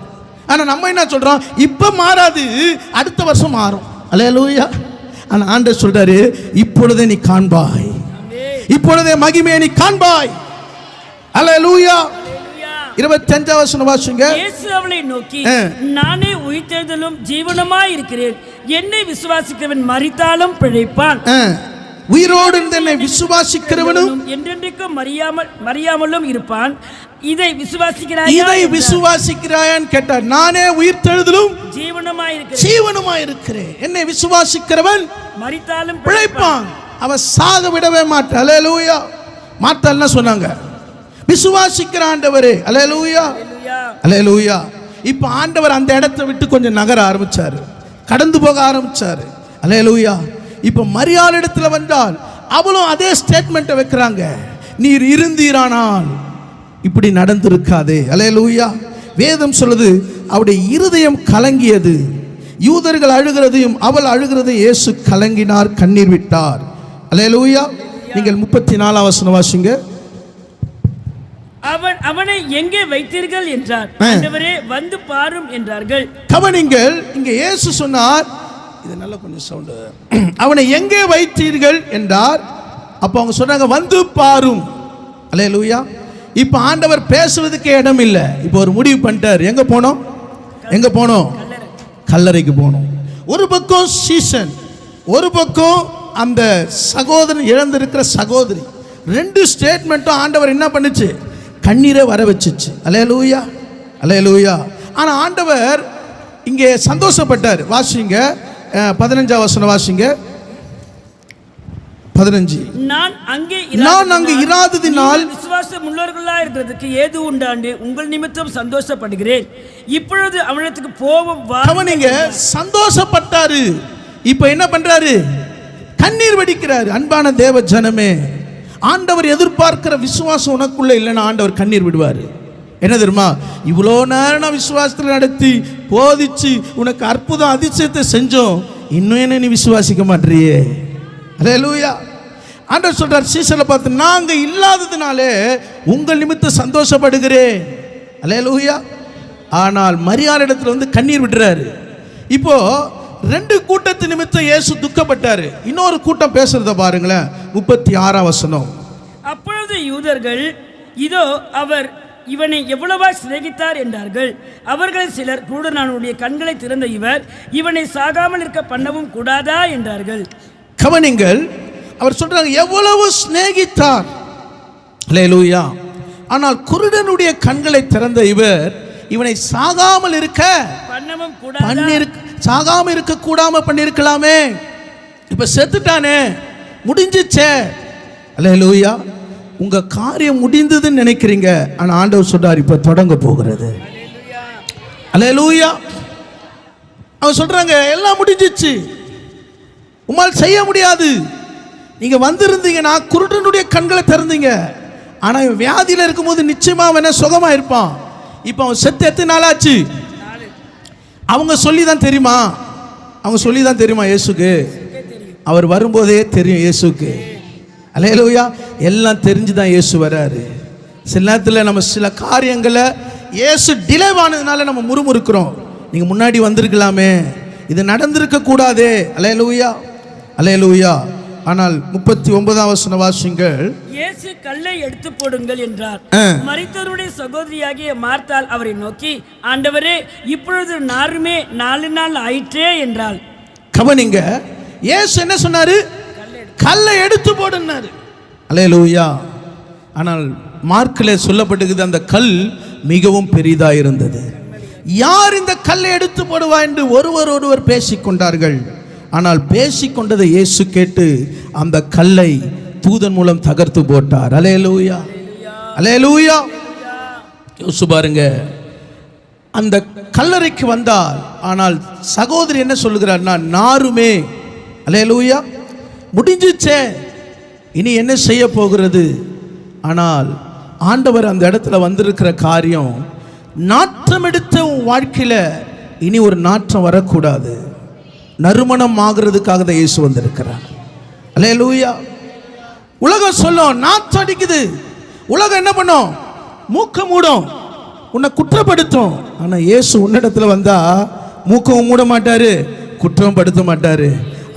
ஆனா நம்ம என்ன சொல்றோம்? இப்ப மாறாது, அடுத்த வருஷம் மாறும். அல்லேலூயா. ஆனா ஆண்டவர் சொல்றாரு இப்பொழுதே நீ காண்பாய், இப்பொழுதே மகிமையை நீ காண்பாய். அல்லேலூயா. 25ஆம் வசனம் வாசிங்க. இயேசு அவளை நோக்கி நானே உயிர்த்தெழுதலும் ஜீவனுமாய் இருக்கிறேன். என்னை விசுவாசிக்கிறவன் மரித்தாலும் பிழைப்பான். உயிரோடு இருந்த என்னை விசுவாசிக்கிறவனும் என்றென்றைக்கும் மரியாமலும் இருப்பான். இதை விசுவாசிக்கிறாயான்னு கேட்டார். நானே உயிர்த்தெழுதலும் ஜீவனுமாய் இருக்கிறேன். என்னை விசுவாசிக்கிறவன் மரித்தாலும் பிழைப்பான். அவன் சாக விடவே மாட்டான். அல்லேலூயா. மார்த்தாள் என்ன சொன்னாங்க? விசுவாசிக்கிற ஆண்டவரே. அல்லேலூயா, அல்லேலூயா. இப்போ ஆண்டவர் அந்த இடத்தை விட்டு கொஞ்சம் நகர ஆரம்பிச்சாரு, கடந்து போக ஆரம்பிச்சாரு. அல்லேலூயா. இப்போ மரியாள் இடத்துல வந்தால் அவளும் அதே ஸ்டேட்மெண்ட்டை வைக்கிறாங்க. நீர் இருந்தீரானால் இப்படி நடந்திருக்காதே. அல்லேலூயா. வேதம் சொல்லுது அவருடைய இருதயம் கலங்கியது. யூதர்கள் அழுகிறதையும் அவள் அழுகிறதையும் இயேசு கலங்கினார், கண்ணீர் விட்டார். அல்லேலூயா. நீங்கள் 34ஆம் வசனம் வாசிங்க. அவனை எங்கே வைத்தீர்கள் என்றார். ஆண்டவரே வந்து பாரும் என்றார்கள். கவனிங்கள், இங்கே இயேசு சொன்னார், இது நல்ல கொஞ்சம் சவுண்ட், அவனை எங்கே வைத்தீர்கள் என்றார். அப்போ அவங்க சொன்னாங்க வந்து பாரும். அல்லேலூயா. இப்போ ஆண்டவர் பேசுவதுக்கு இடம் இல்லை. இப்போ ஒரு முடிவு பண்ணிட்டார். எங்க போனோம்? கல்லறைக்கு போனோம். ஒரு பக்கம் சீசன், ஒரு பக்கம் அந்த சகோதரன், இழந்திருக்கிற சகோதரி. ரெண்டு ஸ்டேட்மெண்ட்டும் ஆண்டவர் என்ன பண்ணுச்சு? கண்ணீரை வர வச்சிச்சு. அல்லேலூயா, அல்லேலூயா. ஆனா ஆண்டவர் இங்கே சந்தோஷப்பட்டார். வாசிங்க 15ஆம் வசனம் வாசிங்க. 15. நான் அங்கே இராததினால் விசுவாசம் உள்ளவர்களாக இருக்கிறதுக்கு ஏது உண்டாண்டு உங்கள் நிமித்தம் சந்தோஷப்படுகிறேன். இப்பொழுது அவனிடத்துக்கு போவோம். கவனிங்க, சந்தோஷப்பட்டாரு. இப்போ என்ன பண்றாரு? கண்ணீர் வடிக்கிறாரு. அன்பான தேவ ஜனமே, ஆண்டவர் எதிர்பார்க்கிற விசுவாசம் உனக்குள்ள இல்லைன்னா ஆண்டவர் கண்ணீர் விடுவார். என்ன தெரியுமா? இவ்வளோ நேரம் நான் விசுவாசத்தில் நடத்தி போதிச்சு உனக்கு அற்புதம் அதிசயத்தை செஞ்சோம், இன்னும் என்ன நீ விசுவாசிக்க மாட்டேறியே. அல்லேலூயா. ஆண்டவர் சொல்றார் சீசரை பார்த்து, நாங்க இல்லாததுனாலே உங்கள் நிமித்தம் சந்தோஷப்படுகிறேன். அல்லேலூயா. ஆனால் மரியாள் இடத்துல வந்து கண்ணீர் விடுறாரு. இப்போ ரெண்டு கூட்டத்து நிமித்தம் இயேசு துக்கப்பட்டாரு. இன்னொரு கூட்டம் பேசுறத பாருங்களேன். 36ஆம் வசனம். அப்பொழுது யூதர்கள், இதோ அவர் இவனை எவ்வளவா சிநேகித்தார் என்றார்கள். அவர்களில் சிலர் குருடனானுடைய கண்களை திறந்த இவர் இவனை சாகாமல் இருக்க பண்ணவும் கூடாதா என்றார்கள். கவனிங்கள், அவர் சொல்றாங்க எவ்வளவு சிநேகித்தார். அல்லேலூயா. ஆனால் குருடனுடைய கண்களை திறந்த இவர் இவனை சாகாமல் இருக்க பண்ணவும் கூடாதா, சாகாம இருக்க கூடாம பண்ணிருக்கலாமே. இப்ப செத்துட்டானே, முடிஞ்சிச்சே. அல்லேலூயா. உங்க காரியம் முடிந்ததுன்னு நினைக்கிறீங்க, ஆனா ஆண்டவர் சொல்றார் இப்ப தொடங்க போகிறது. அல்லேலூயா. அவர் சொல்றாங்க எல்லாம் முடிஞ்சிச்சு, உம்மால் செய்ய முடியாது. நீங்க வந்திருந்தீங்கன்னா குருடனுடைய கண்களை திறந்தீங்க. ஆனா இவன் வியாதியில இருக்கும்போது நிச்சயமா அவன் சுகமா இருப்பான். இப்ப அவன் செத்து எத்தனை நாள் ஆச்சு? அவங்க சொல்லி தான் தெரியுமா? அவங்க சொல்லி தான் தெரியுமா இயேசுக்கு? அவர் வரும்போதே தெரியும் இயேசுக்கு. அல்லேலூயா. எல்லாம் தெரிஞ்சுதான் இயேசு வராரு. சில நேரத்தில் நம்ம சில காரியங்களை இயேசு டிலே ஆனதுனால நம்ம முறுமுறுக்கிறோம். நீங்க முன்னாடி வந்திருக்கலாமே, இது நடந்திருக்க கூடாதே. அல்லேலூயா, அல்லேலூயா. ஆனால் 39ஆம் வசனம் வாசிங்கள். இயேசு கல்லை எடுத்து போடுங்கள் என்றார். மரித்தவருடைய சகோதரியாகிய மார்த்தாள் அவரை நோக்கி, ஆண்டவரே, இப்பொழுது நாருமே 4 நாள் ஆயிற்றே என்றாள். கவனிங்க, இயேசு என்ன சொன்னாரு? கல்லை எடுத்து போடுனாரு. அல்லேலூயா. ஆனால் மார்க்கிலே சொல்லப்பட்டிருக்குது அந்த கல் மிகவும் பெரிதா இருந்தது. யார் இந்த கல்லை எடுத்து போடுவா என்று ஒருவர் பேசிக்கொண்டார்கள். ஆனால் பேசிக்கொண்டதை இயேசு கேட்டு அந்த கல்லை தூதன் மூலம் தகர்த்து போட்டார். அல்லேலூயா, அல்லேலூயா. யோசிச்சு பாருங்க, அந்த கல்லறைக்கு வந்தால், ஆனால் சகோதரி என்ன சொல்லுகிறார்? நான் நாருமே. அல்லேலூயா. முடிஞ்சிச்சே, இனி என்ன செய்ய போகிறது? ஆனால் ஆண்டவர் அந்த இடத்துல வந்திருக்கிற காரியம், நாற்றம் எடுத்த உன் வாழ்க்கையில இனி ஒரு நாற்றம் வரக்கூடாது. நறுமணம் ஆகிறதுக்காக தான் இயேசு வந்திருக்கிறார். அல்லேலூயா. உலகம் சொல்லும் நாற்றம் அடிக்குது. உலகம் என்ன பண்ணும்? மூக்க மூடும், உன்னை குற்றப்படுத்தும். ஆனா இயேசு உன்னிடத்துல வந்தா மூக்கவும் மூட மாட்டாரு, குற்றம் படுத்த மாட்டாரு.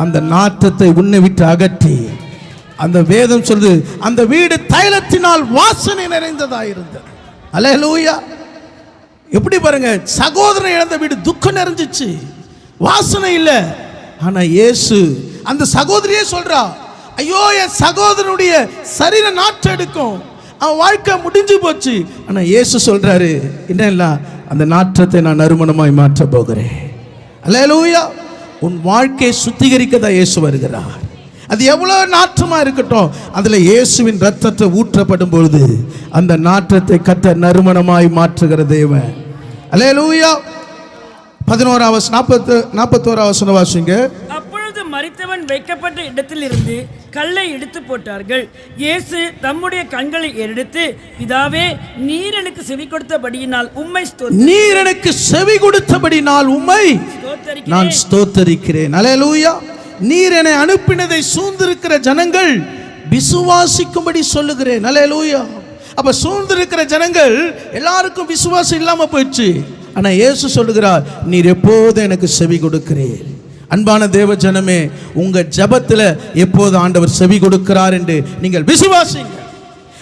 அந்த நாற்றத்தை உன்னை விட்டு அகற்றி, அந்த வேதம் சொல்லுது அந்த வீடு தைலத்தினால் வாசனை நிறைந்ததா இருந்தது. அல்லேலூயா. எப்படி பாருங்க, சகோதரன் இழந்த வீடு துக்கம் நிறைஞ்சிச்சு, வாசனை இல்லை. ஆனா இயேசு அந்த சகோதரியே சொல்றா, ஐயோ என் சகோதரனுடைய சரீர நாற்றம் எடுக்கும், அவன் வாழ்க்கை முடிஞ்சு போச்சு. ஆனா இயேசு சொல்றாரு, என்ன அந்த நாற்றத்தை நான் நறுமணமாய் மாற்ற போகிறேன். அல்லேலூயா. உன் வாழ்க்கையை சுத்திகரிக்கதா இயேசு வருகிறார். அது எவ்வளவு நாற்றமா இருக்கட்டும், அதுல இயேசுவின் ரத்தத்தை ஊற்றப்படும் பொழுது அந்த நாற்றத்தை கர்த்தர் நறுமணமாய் மாற்றுகிற தேவன். அல்லேலூயா. 41ஆம் வசனம் வாசிங்க. அப்பொழுது மரித்தவன் வைக்கப்பட்ட இடத்தில் இருந்து கல்லை எடுத்து போட்டார்கள். இயேசு தம்முடைய கண்களை எடுத்து, பிதாவே, நீர் எனக்கு செவி கொடுத்தபடியினால் உம்மை நீர் எனக்கு செவி கொடுத்தபடினால் உம்மை நான் ஸ்தோத்தரிக்கிறேன். அல்லேலூயா. நீர் என்னை அனுப்பினதை சூழ்ந்திருக்கிற ஜனங்கள் விசுவாசிக்கும்படி சொல்லுகிறேன். அல்லேலூயா. அப்ப சூழ்ந்திருக்கிற ஜனங்கள் எல்லாருக்கும் விசுவாசம் இல்லாம போயிடுச்சு. ஆனா இயேசு சொல்லுகிறார், நீர் எப்போதும் எனக்கு செவி கொடுக்கிறீர். அன்பான தேவ ஜனமே, உங்க ஜபத்துல எப்போது ஆண்டவர் செவி கொடுக்கிறார் என்று நீங்கள் விசுவாசிங்க.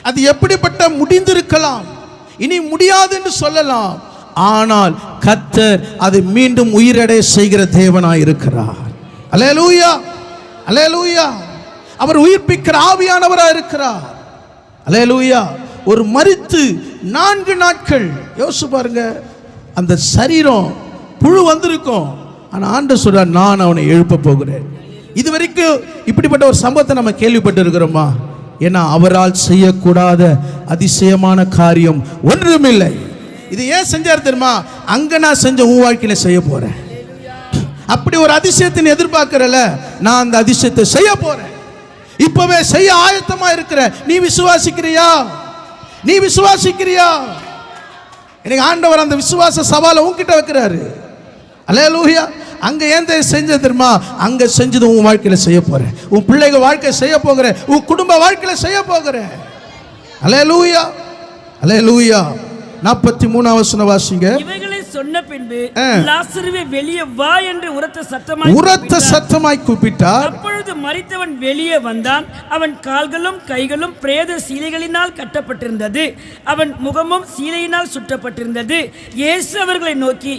அது எப்படிப்பட்ட முடிந்திருக்கலாம், இனி முடியாது என்று சொல்லலாம், ஆனால் கர்த்தர் அதை மீண்டும் உயிரடைய செய்கிற தேவனாய் இருக்கிறார். அல்லேலூயா, அல்லேலூயா. அவர் உயிர்ப்பிக்கிற ஆவியானவராக இருக்கிறார். அல்லேலூயா. ஒரு மரித்து 4 நாட்கள் யோசிச்சு பாருங்க, அந்த சரீரம் புழு வந்திருக்கும். ஆனா ஆண்டவர் சொல்றார், நான் அவனை எழுப்ப போகிறேன். இதுவரைக்கும் இப்படிப்பட்ட ஒரு சம்பவத்தை நம்ம கேள்விப்பட்டு இருக்கிறோமா? ஏன்னா அவரால் செய்யக்கூடாத அதிசயமான காரியம் ஒன்றுமில்லை. இது ஏன் செஞ்சார் தெரியுமா? அங்க நான் செஞ்ச உன் வாழ்க்கையில செய்ய போறேன். அப்படி ஒரு அதிசயத்தை எதிர்பார்க்கிறல, நான் அந்த அதிசயத்தை செய்ய போறேன். இப்பவே செய்ய ஆயத்தமா இருக்கிற நீ விசுவாசிக்கிறியா? நீ விசுவாசிக்கிறியா? எனக்கு ஆண்டவர் அந்த விசுவாச சவாலை உன்கிட்ட வைக்கிறாரு. அல்லேலூயா. அங்க ஏன் செஞ்ச தெரியுமா? அங்க செஞ்சது உன் வாழ்க்கையில செய்ய போறேன். உன் பிள்ளைங்க வாழ்க்கை செய்ய போகிறேன். உன் குடும்ப வாழ்க்கையில செய்ய போகிறேன். அல்லேலூயா, அல்லேலூயா. 43ஆம் வசனம் வாசிங்க. இவைகளை சொன்ன பின்பு லாசருவே வெளியே வா என்று உரத்த சத்தமாய் கூப்பிட்டார். அப்பொழுது மரித்தவன் வெளியே வந்தான். அவன் கால்களும் கைகளும் பிரேத சீலைகளினால் கட்டப்பட்டிருந்தது. அவன் முகமும் சீலையினால் சுற்றப்பட்டிருந்தது. இயேசு அவர்களை நோக்கி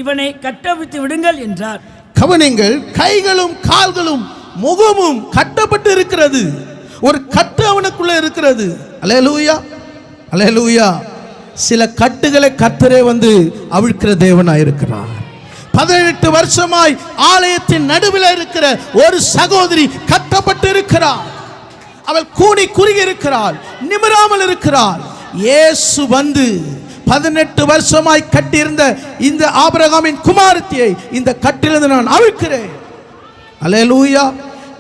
இவனை கட்டவிழ்த்து விடுங்கள் என்றார். கவனிங்கள், கைகளும் கால்களும் முகமும் கட்டப்பட்டு இருக்கிறது. ஒரு கட்டு அவனுக்குள்ள இருக்கிறது. அல்லேலூயா, அல்லேலூயா. சில கட்டுகளை கர்த்தரே வந்து அவிழ்க்கிற தேவனாய் இருக்கிறார். 18 வருஷமாய் ஆலயத்தின் நடுவில் இருக்கிற ஒரு சகோதரி கட்டப்பட்டு இருக்கிறார். அவள் கூனி குறுகி இருக்கிறாள், நிமிராமல் இருக்கிறாள். இயேசு வந்து 18 வருஷமாய் கட்டியிருந்த இந்த ஆபிரகாமின் குமாரத்தியை இந்த கட்டிலிருந்து நான் அவிழ்க்கிறேன். அல்லேலூயா.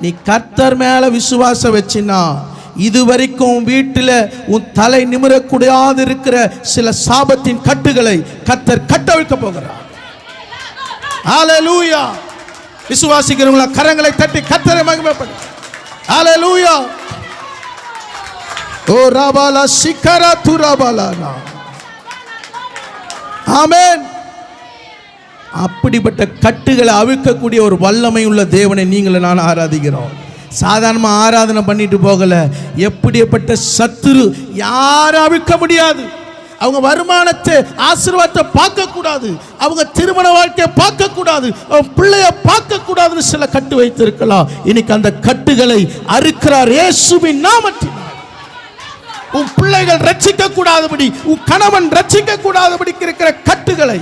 நீ கர்த்தர் மேல விசுவாசம் வச்சினா இதுவரைக்கும் வீட்டில் உன் தலை நிமிரக்கூடாது இருக்கிற சில சாபத்தின் கட்டுகளை கர்த்தர் கட்டவிழ்க்க போகிறார். ஹல்லேலூயா. விசுவாசிக்கிறவங்களா கரங்களை தட்டி கர்த்தரை மகிமைப்படு. ஹல்லேலூயா. ஓ ராபாலா சிக்கரா துராபாலானா. ஆமென். அப்படிப்பட்ட கட்டுகளை அவிழ்க்கக்கூடிய ஒரு வல்லமை உள்ள தேவனை நீங்கள நான் ஆராதிக்கிறோம். சாதாரணமாக ஆராதனை பண்ணிட்டு போகல. எப்படிப்பட்ட சத்துரு யாரும் அவிழ்க்க முடியாது. அவங்க வருமானத்தை ஆசீர்வாதத்தை பார்க்க கூடாது, அவங்க திருமண வாழ்க்கையை பார்க்க கூடாது, அவங்க பிள்ளைய பார்க்க கூடாதுன்னு சில கட்டு வைத்திருக்கலாம். இன்னைக்கு அந்த கட்டுகளை அறுக்கிறார் இயேசுவின் நாமத்தில். உன் பிள்ளைகள் ரட்சிக்க கூடாதபடி, உன் கணவன் ரட்சிக்க கூடாதபடி இருக்கிற கட்டுகளை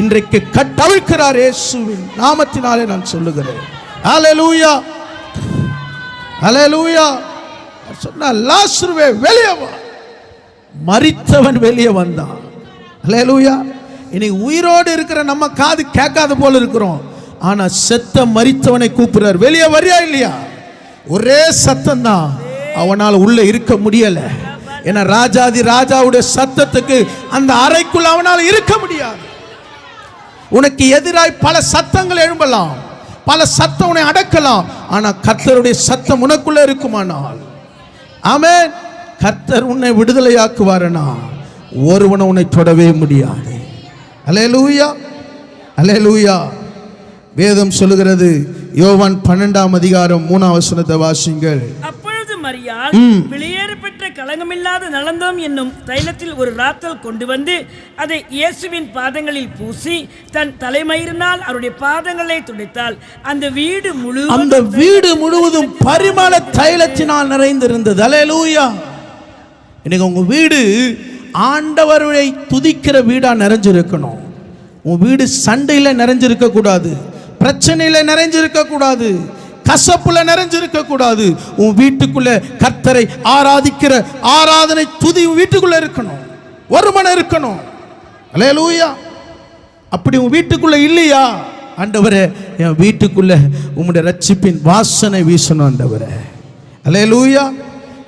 இன்றைக்கு கட்டவிழ்க்கிறார் இயேசுவின் நாமத்தினாலே நான் சொல்லுகிறேன். ஹல்லேலூயா, ஹல்லேலூயா. சொன்னா லாசருவே வெளியே வா. மரித்தவன் வெளியே வந்தான். ஹல்லேலூயா. இன்னைக்கு உயிரோடு இருக்கிற நம்ம காது கேட்காத போல இருக்கிறோம். ஆனா செத்த மரித்தவனை கூப்பிடுறார், வெளியே வரியா இல்லையா? ஒரே சத்தம் தான். அவனால் உள்ள இருக்க முடியல. ஏன்னா ராஜாதி ராஜாவுடைய சத்தத்துக்கு அந்த அறைக்குள்ள அவனால் இருக்க முடியாது. உனக்கு எதிராய் பல சத்தங்கள் எழும்பலாம், பல சத்தம் உன்னை அடக்கலாம். ஆனா கர்த்தருடைய சத்தம் உனக்குள்ள இருக்குமானால், ஆமென், கர்த்தர் உன்னை விடுதலையாக்குவாரனா ஒருவனை உன்னை தொடவே முடியாது. அல்லேலூயா, அல்லேலூயா. வேதம் சொல்லுகிறது, யோவான் 12ஆம் அதிகாரம் 3ஆம் வசனத்தை வாசிங்கள். அப்பொழுது மரியாள் வெளியேற பெற்ற களங்கமில்லாத நலந்தோம் என்னும் தைலத்தில் ஒரு ராத்தல் கொண்டு வந்து அதை இயேசுவின் பாதங்களில் பூசி தன் தலைமயிரினால் அவருடைய பாதங்களை துடைத்தாள். அந்த வீடு முழுவதும் பரிமள தைலத்தினால் நிறைந்திருந்தது. அல்லேலூயா. இன்னைக்கு உங்க வீடு ஆண்டவரை துதிக்கிற வீடா நிறைஞ்சிருக்கணும். உன் வீடு சண்டையில நிறைஞ்சிருக்க கூடாது, பிரச்சனையில நிறைஞ்சிருக்க கூடாது, கசப்புல நிறைஞ்சிருக்க கூடாது. உன் வீட்டுக்குள்ள கர்த்தரை ஆராதிக்கிற ஆராதனை துதி வீட்டுக்குள்ள இருக்கணும், ஒரு மனம் இருக்கணும். அல்லேலூயா. அப்படி உன் வீட்டுக்குள்ள இல்லையா, ஆண்டவரே என் வீட்டுக்குள்ள உம்முடைய ரட்சிப்பின் வாசனை வீசணும் ஆண்டவரே. அல்லேலூயா.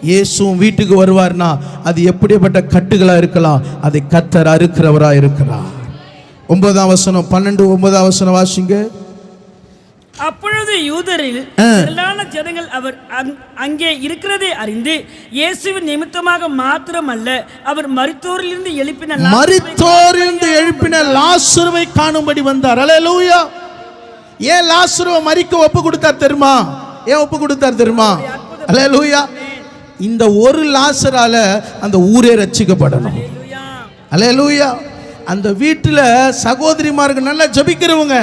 இயேசுவும் வீட்டுக்கு வருவார்னா அது எப்படிப்பட்ட கட்டுகளா இருக்கலாம், அதை கர்த்தர் அறுக்கிறவரா இருக்கிறார். 9ஆம் வசனம் 12:9 வசனம் வாசிங்க. அப்பொழுது யூதரில் திரளான ஜனங்கள் அவர் அங்கே இருக்கிறதை அறிந்து இயேசுவின் நிமித்தமாக மாத்திரமல்ல, அவர் மரித்தோரிலிருந்து எழுப்பின லாசருவை காணும்படி வந்தார். அல்லேலூயா. ஏன் லாசருவை மரிக்க ஒப்பு கொடுத்தார் தெரியுமா? ஏன் ஒப்பு கொடுத்தார் தெரியுமா? அல்லேலூயா. இந்த ஒரு லாசரால அந்த ஊரே ரட்சிக்கப்படணும். அல்லேலூயா. அந்த வீட்டில் சகோதரிமார்கள் நல்லா ஜபிக்கிறவங்க.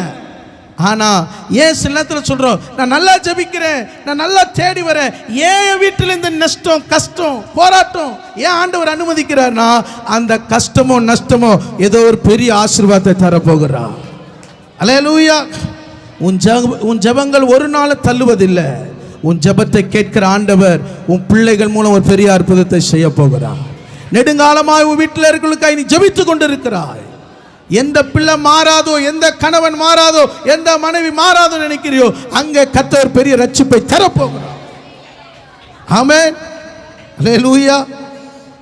ஆனா ஏன் சில நேரத்தில் சொல்றோம், நான் நல்லா ஜபிக்கிறேன், நான் நல்லா தேடி வரேன், ஏன் என் வீட்டில் இந்த நஷ்டம் கஷ்டம் போராட்டம் ஏன் ஆண்டவர் அனுமதிக்கிறார்னா அந்த கஷ்டமோ நஷ்டமோ ஏதோ ஒரு பெரிய ஆசீர்வாதத்தை தரப்போகிறார். அல்லேலூயா. உன் ஜெபங்கள் ஒரு நாள் தள்ளுவதில்லை. உன் ஜெபத்தை கேட்கிற ஆண்டவர் உன் பிள்ளைகள் மூலம் ஒரு பெரிய அற்புதத்தை செய்ய போகிறார். நெடுங்காலமாய் உன் வீட்டில் இருக்கிறவர்களுக்காக நீ ஜெபித்து கொண்டிருக்கிறாய். எந்த பிள்ளை மாறாதோ, எந்த கணவன் மாறாதோ, எந்த மனைவி மாறாதோ நினைக்கிறியோ அங்கே கர்த்தர் பெரிய ரட்சிப்பை தரப்போகிறார். ஆமென், அல்லேலூயா.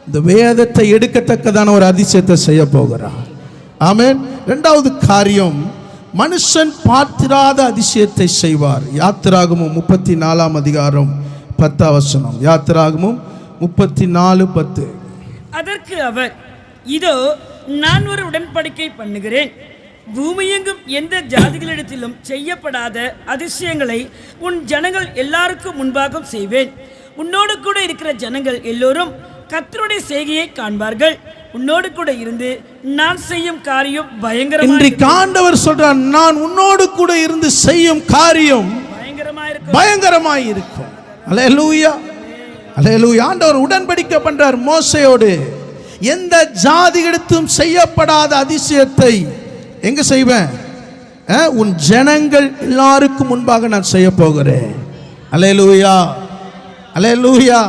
இந்த வேதத்தை எடுக்கத்தக்கதான ஒரு அதிசயத்தை செய்ய போகிறார். ஆமென். இரண்டாவது காரியம், மனுஷன் பார்த்திராத அதிசயத்தை செய்வார். யாத்திராகமம் 34ஆம் அதிகாரம் 10ஆம் வசனம். யாத்திராகமம் 34:10. அதற்கு அவர், இதோ நான் ஒரு உடன்படிக்கை பண்ணுகிறேன். பூமியெங்கும் எந்த ஜாதிகளிடத்திலும் செய்யப்படாத அதிசயங்களை உன் ஜனங்கள் எல்லாருக்கும் முன்பாக செய்வேன். உன்னோடு கூட இருக்கிற ஜனங்கள் எல்லோரும் கர்த்தருடைய செய்கையை காண்பார்கள். உன்னோடு கூட இருந்து நான் செய்யும் காரியம் இன்றைக்கு ஆண்டவர் சொல்றார், நான் உன்னோடு கூட இருந்து செய்யும் காரியம் பயங்கரமாய் இருக்கும். அல்லேலூயா, அல்லேலூயா. ஆண்டவர் உடன்படிக்கை பண்றார் மோசேயோடு. எந்த ஜாதிகளிடத்தும் செய்யப்படாத அதிசயத்தை எங்க செய்வேன்? உன் ஜனங்கள் எல்லாருக்கும் முன்பாக நான் செய்ய போகிறேன். அல்லேலூயா, அல்லேலூயா.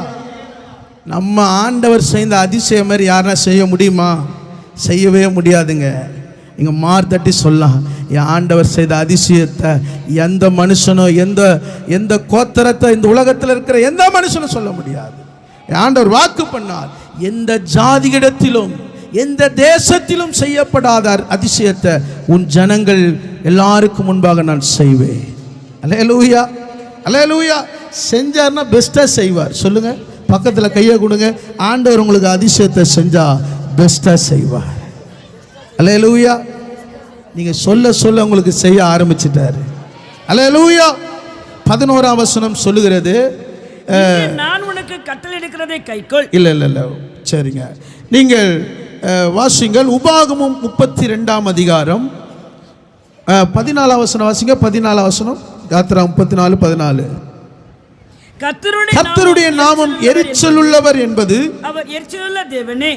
நம்ம ஆண்டவர் செய்த அதிசயம் மாதிரி யாரா செய்ய முடியுமா? செய்யவே முடியாதுங்க. நீங்கள் மார்த்தட்டி சொல்லலாம், என் ஆண்டவர் செய்த அதிசயத்தை எந்த மனுஷனோ எந்த கோத்திரத்தை இந்த உலகத்தில் இருக்கிற எந்த மனுஷனும் சொல்ல முடியாது. என் ஆண்டவர் வாக்கு பண்ணார், எந்த ஜாதியிடத்திலும் எந்த தேசத்திலும் செய்யப்படாத அதிசயத்தை உன் ஜனங்கள் எல்லாருக்கும் முன்பாக நான் செய்வேன். அல்லேலூயா, அல்லேலூயா. செஞ்சார்னா பெஸ்ட்டாக செய்வார். சொல்லுங்க, பக்கத்தில் கையை கொடுங்க. ஆண்டவர் உங்களுக்கு அதிசயத்தை செஞ்சா பெஸ்ட்டாக செய்வார். அல்லேலூயா. நீங்கள் சொல்ல சொல்ல உங்களுக்கு செய்ய ஆரம்பிச்சிட்டாரு. அல்லேலூயா. 11ஆம் வசனம் சொல்லுகிறது, நான் உனக்கு கட்டளை எடுக்கிறதை கைக்கொள். இல்லை சரிங்க, நீங்கள் வாசிங்கள். உபாகமம் 32ஆம் அதிகாரம் 14ஆம் வசனம் வாசிங்க. 14ஆம் வசனம், யாத்திரா 34:14. கர்த்தருடைய நாமம் எரிச்சல் உள்ளவர் என்பது அவர் எரிச்சலுள்ள தேவனே.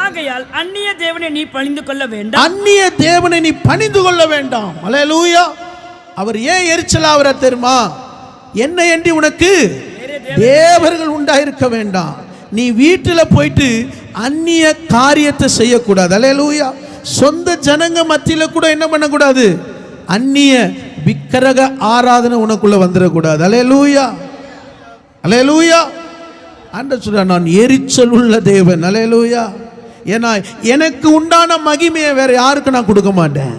ஆகையால் அந்நிய தேவனை நீ பணிந்து கொள்ள வேண்டாம். அந்நிய தேவனை நீ பணிந்து கொள்ள வேண்டாம். அல்லேலூயா. அவர் ஏன் எரிச்சல் ஆவறார் தெரியுமா? என்ன என்று உனக்கு தேவர்கள் உண்டாயிருக்க வேண்டாம். நீ வீட்டில் போயிட்டு அந்நிய காரியத்தை செய்யக்கூடாது. அல்லேலூயா. சொந்த ஜனங்க மத்தியில் கூட என்ன பண்ணக்கூடாது? அந்நிய விக்கிரக ஆராதனை உனக்குள்ள வந்துடக்கூடாது. அல்லேலூயா, அல்லேலூயா. ஆண்டவர் சொல்றார், நான் எரிச்சல் உள்ள தேவன். அல்லேலூயா. ஏன்னா எனக்கு உண்டான மகிமையை வேற யாருக்கு நான் கொடுக்க மாட்டேன்.